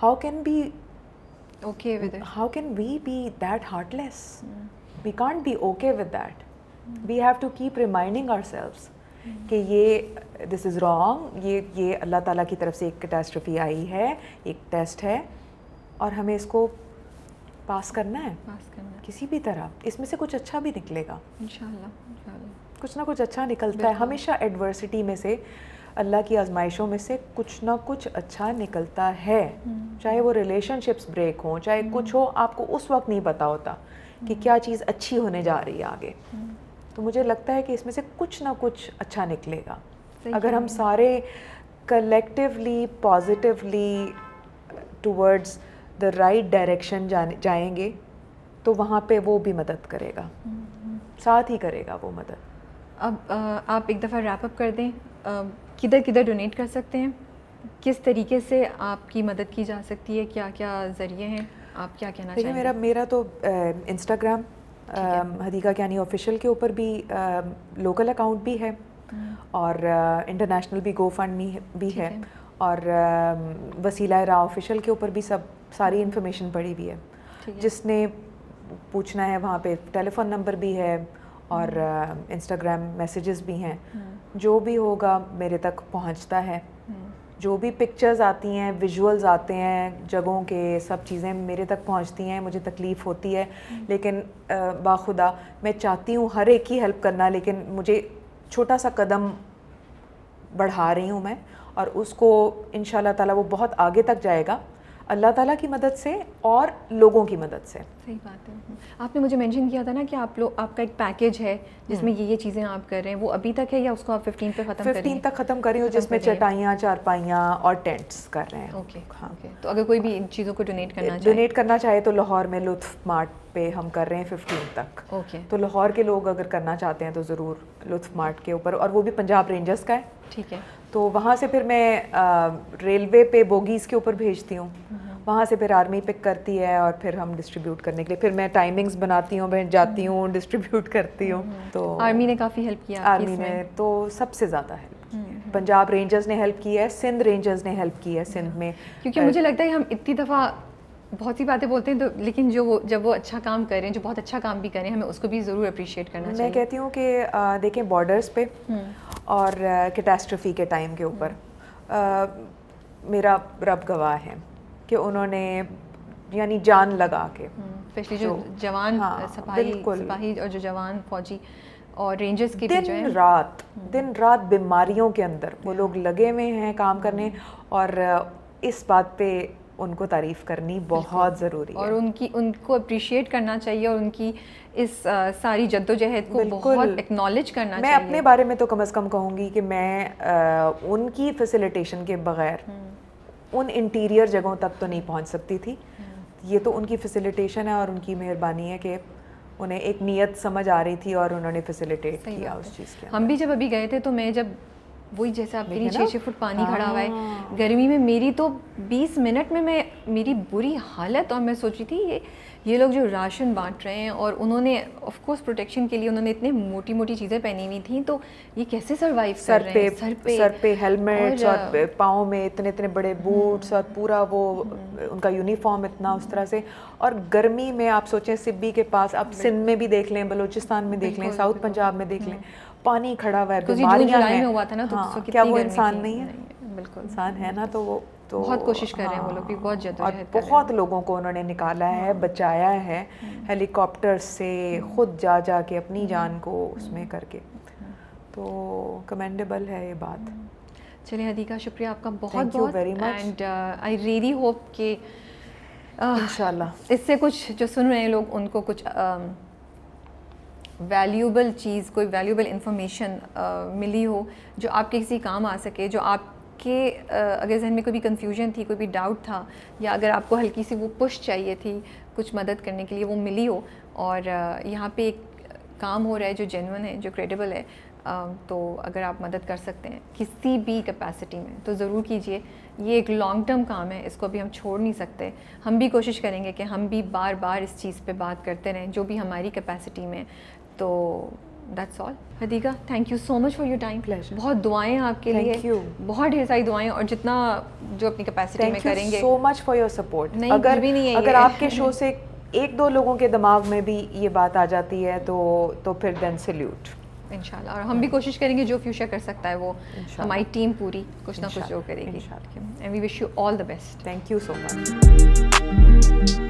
How can we be that heartless? We can't be okay with that. We have to keep reminding ourselves کہ یہ this is wrong, یہ اللہ تعالیٰ کی طرف سے ایک کیٹاسٹرفی آئی ہے، ایک ٹیسٹ ہے، اور ہمیں اس کو پاس کرنا ہے کسی بھی طرح. اس میں سے کچھ اچھا بھی نکلے گا انشاءاللہ. کچھ نہ کچھ اچھا نکلتا ہے ہمیشہ. ایڈورسٹی میں سے، اللہ کی آزمائشوں میں سے کچھ نہ کچھ اچھا نکلتا ہے. چاہے وہ ریلیشن شپس بریک ہوں، چاہے کچھ ہو، آپ کو اس وقت نہیں پتا ہوتا کہ کیا چیز اچھی ہونے جا رہی ہے آگے. تو مجھے لگتا ہے کہ اس میں سے کچھ نہ کچھ اچھا نکلے گا اگر ہم سارے collectively positively towards the right direction جائیں گے، تو وہاں پہ وہ بھی مدد کرے گا، ساتھ ہی کرے گا وہ مدد. اب آپ ایک دفعہ ریپ اپ کر دیں، کدھر کدھر ڈونیٹ کر سکتے ہیں، کس طریقے سے آپ کی مدد کی جا سکتی ہے، کیا کیا ذریعے ہیں، آپ کیا کہنا چاہیں گے؟ میرا تو انسٹاگرام حدیقہ کیانی آفیشیل کے اوپر بھی لوکل اکاؤنٹ بھی ہے، اور انٹرنیشنل بھی گو فنڈ بھی ہے، اور وسیلہ راہ آفیشیل کے اوپر بھی ساری انفارمیشن پڑی ہوئی ہے. جس نے پوچھنا ہے وہاں پہ ٹیلی فون نمبر بھی ہے، اور انسٹاگرام میسیجز بھی ہیں. جو بھی ہوگا میرے تک پہنچتا ہے. جو بھی پکچرز آتی ہیں، ویژولز آتے ہیں جگہوں کے، سب چیزیں میرے تک پہنچتی ہیں. مجھے تکلیف ہوتی ہے، لیکن باخدا میں چاہتی ہوں ہر ایک کی ہیلپ کرنا، لیکن مجھے چھوٹا سا قدم بڑھا رہی ہوں میں، اور اس کو انشاءاللہ تعالیٰ وہ بہت آگے تک جائے گا اللہ تعالیٰ کی مدد سے اور لوگوں کی مدد سے. صحیح بات ہے. آپ نے مجھے مینشن کیا تھا نا کہ آپ کا ایک پیکیج ہے جس میں یہ چیزیں آپ کر رہے ہیں، وہ ابھی تک ہے یا اس کو آپ 15 پہ ختم کر رہے ہیں؟ 15 تک ختم کر رہی ہوں، جس میں چٹائیاں، چارپائیاں اور ٹینٹس کر رہے ہیں. اوکے. تو اگر کوئی بھی ان چیزوں کو ڈونیٹ کرنا چاہے تو لاہور میں لطف مارٹ پہ ہم کر رہے ہیں 15 تک. اوکے. تو لاہور کے لوگ اگر کرنا چاہتے ہیں تو ضرور لطف مارٹ کے اوپر، اور وہ بھی پنجاب رینجرز کا ہے. ٹھیک ہے. تو وہاں سے پھر میں ریلوے پہ بوگیز کے اوپر بھیجتی ہوں، وہاں سے پھر آرمی پک کرتی ہے، اور پھر ہم ڈسٹریبیوٹ کرنے کے لیے پھر میں ٹائمنگز بناتی ہوں، میں جاتی ہوں ڈسٹریبیوٹ کرتی ہوں. تو آرمی نے کافی ہیلپ کیا. آرمی نے تو سب سے زیادہ ہیلپ کی ہے. پنجاب رینجرز نے ہیلپ کی ہے، سندھ رینجرز نے ہیلپ کی ہے سندھ میں. کیونکہ مجھے لگتا ہے ہم اتنی دفعہ بہت سی باتیں بولتے ہیں، تو لیکن جب وہ اچھا کام کریں، جو بہت اچھا کام بھی کریں، ہمیں اس کو بھی ضرور اپریشیٹ کرنا چاہیے. میں کہتی ہوں کہ دیکھیں بارڈرز پہ اور کیٹاسٹرفی کے ٹائم کے اوپر میرا رب گواہ ہے کہ انہوں نے یعنی جان لگا کے، اسپیشلی جو جوان سپاہی اور جو جوان فوجی اور رینجرز کی دن رات بیماریوں کے اندر وہ لوگ لگے ہوئے ہیں کام کرنے، اور اس بات پہ ان کو تعریف کرنی بہت ضروری ہے، اور ان کو اپریشیٹ کرنا چاہیے، اور ان کی اس ساری جدوجہد کو بہت ایکنالج کرنا چاہیے. میں اپنے بارے میں تو کم از کم کہوں گی کہ میں ان کی فیسیلیٹیشن کے بغیر ان انٹیریئر جگہوں تک تو نہیں پہنچ سکتی تھی. یہ تو ان کی فیسیلیٹیشن ہے اور ان کی مہربانی ہے کہ انہیں ایک نیت سمجھ آ رہی تھی اور انہوں نے فیسیلیٹیٹ کیا اس چیز کے. ہم بھی جب ابھی گئے تھے تو میں جب وہی جیسے آپ کے لیے 6 فٹ پانی کھڑا ہوا ہے گرمی میں، میری تو 20 منٹ میں میری بری حالت، اور میں سوچی تھی یہ لوگ جو راشن بانٹ رہے ہیں، اور انہوں نے آف کورس پروٹیکشن کے لیے انہوں نے اتنے موٹی موٹی چیزیں پہنی ہوئی تھیں، تو یہ کیسے سروائیو کر رہے ہیں؟ سر پہ ہیلمٹس اور پاؤں میں اتنے بڑے بوٹس، اور پورا وہ ان کا یونیفارم اتنا اس طرح سے. اور گرمی میں آپ سوچیں سبی کے پاس، آپ سندھ میں بھی دیکھ لیں، بلوچستان میں دیکھ لیں، ساؤتھ پنجاب میں دیکھ لیں، پانی کھڑا ہوا ہے، بیماریاں ہیں. کیا وہ انسان نہیں ہے؟ بالکل انسان ہے نا. تو وہ تو بہت کوشش کر رہے ہیں وہ لوگ بھی، بہت جدوجہد کر رہے ہیں. بہت لوگوں کو انہوں نے نکالا ہے، بچایا ہے ہیلی کاپٹر سے، خود جا کے اپنی جان کو اس میں کر کے. تو کمینڈیبل ہے یہ بات. چلیں حدیقہ، شکریہ آپ کا بہت بہت، اینڈ آئی ریئلی ہوپ کہ انشاءاللہ اس سے کچھ جو سن رہے ہیں لوگ ان کو کچھ ویلیوبل چیز, کوئی ویلیوبل انفارمیشن ملی ہو جو آپ کے کسی کام آ سکے, جو آپ کہ اگر ذہن میں کوئی بھی کنفیوژن تھی, کوئی بھی ڈاؤٹ تھا, یا اگر آپ کو ہلکی سی وہ پش چاہیے تھی کچھ مدد کرنے کے لیے, وہ ملی ہو, اور یہاں پہ ایک کام ہو رہا ہے جو جینون ہے, جو کریڈیبل ہے, تو اگر آپ مدد کر سکتے ہیں کسی بھی کیپیسٹی میں تو ضرور کیجیے. یہ ایک لانگ ٹرم کام ہے, اس کو ابھی ہم چھوڑ نہیں سکتے. ہم بھی کوشش کریں گے کہ ہم بھی بار بار اس چیز پہ بات کرتے رہیں جو بھی ہماری کیپیسٹی میں. تو that's all. Hadiqa, thank you so much for your time. بہت دعائیں آپ کے لیے, بہت ڈھیر ساری دعائیں, اور جتنا جو اپنی کیپیسٹی میں کریں گے. سو مچ فار یور سپورٹ. اگر آپ کے شو سے ایک دو لوگوں کے دماغ میں بھی یہ بات آ جاتی ہے تو پھر دین سیلیوٹ انشاءاللہ. اور ہم بھی کوشش کریں گے جو فیوچر کر سکتا ہے وہ ہماری ٹیم پوری کچھ نہ کچھ جو کرے گی. And we wish you all the best. Thank you so much.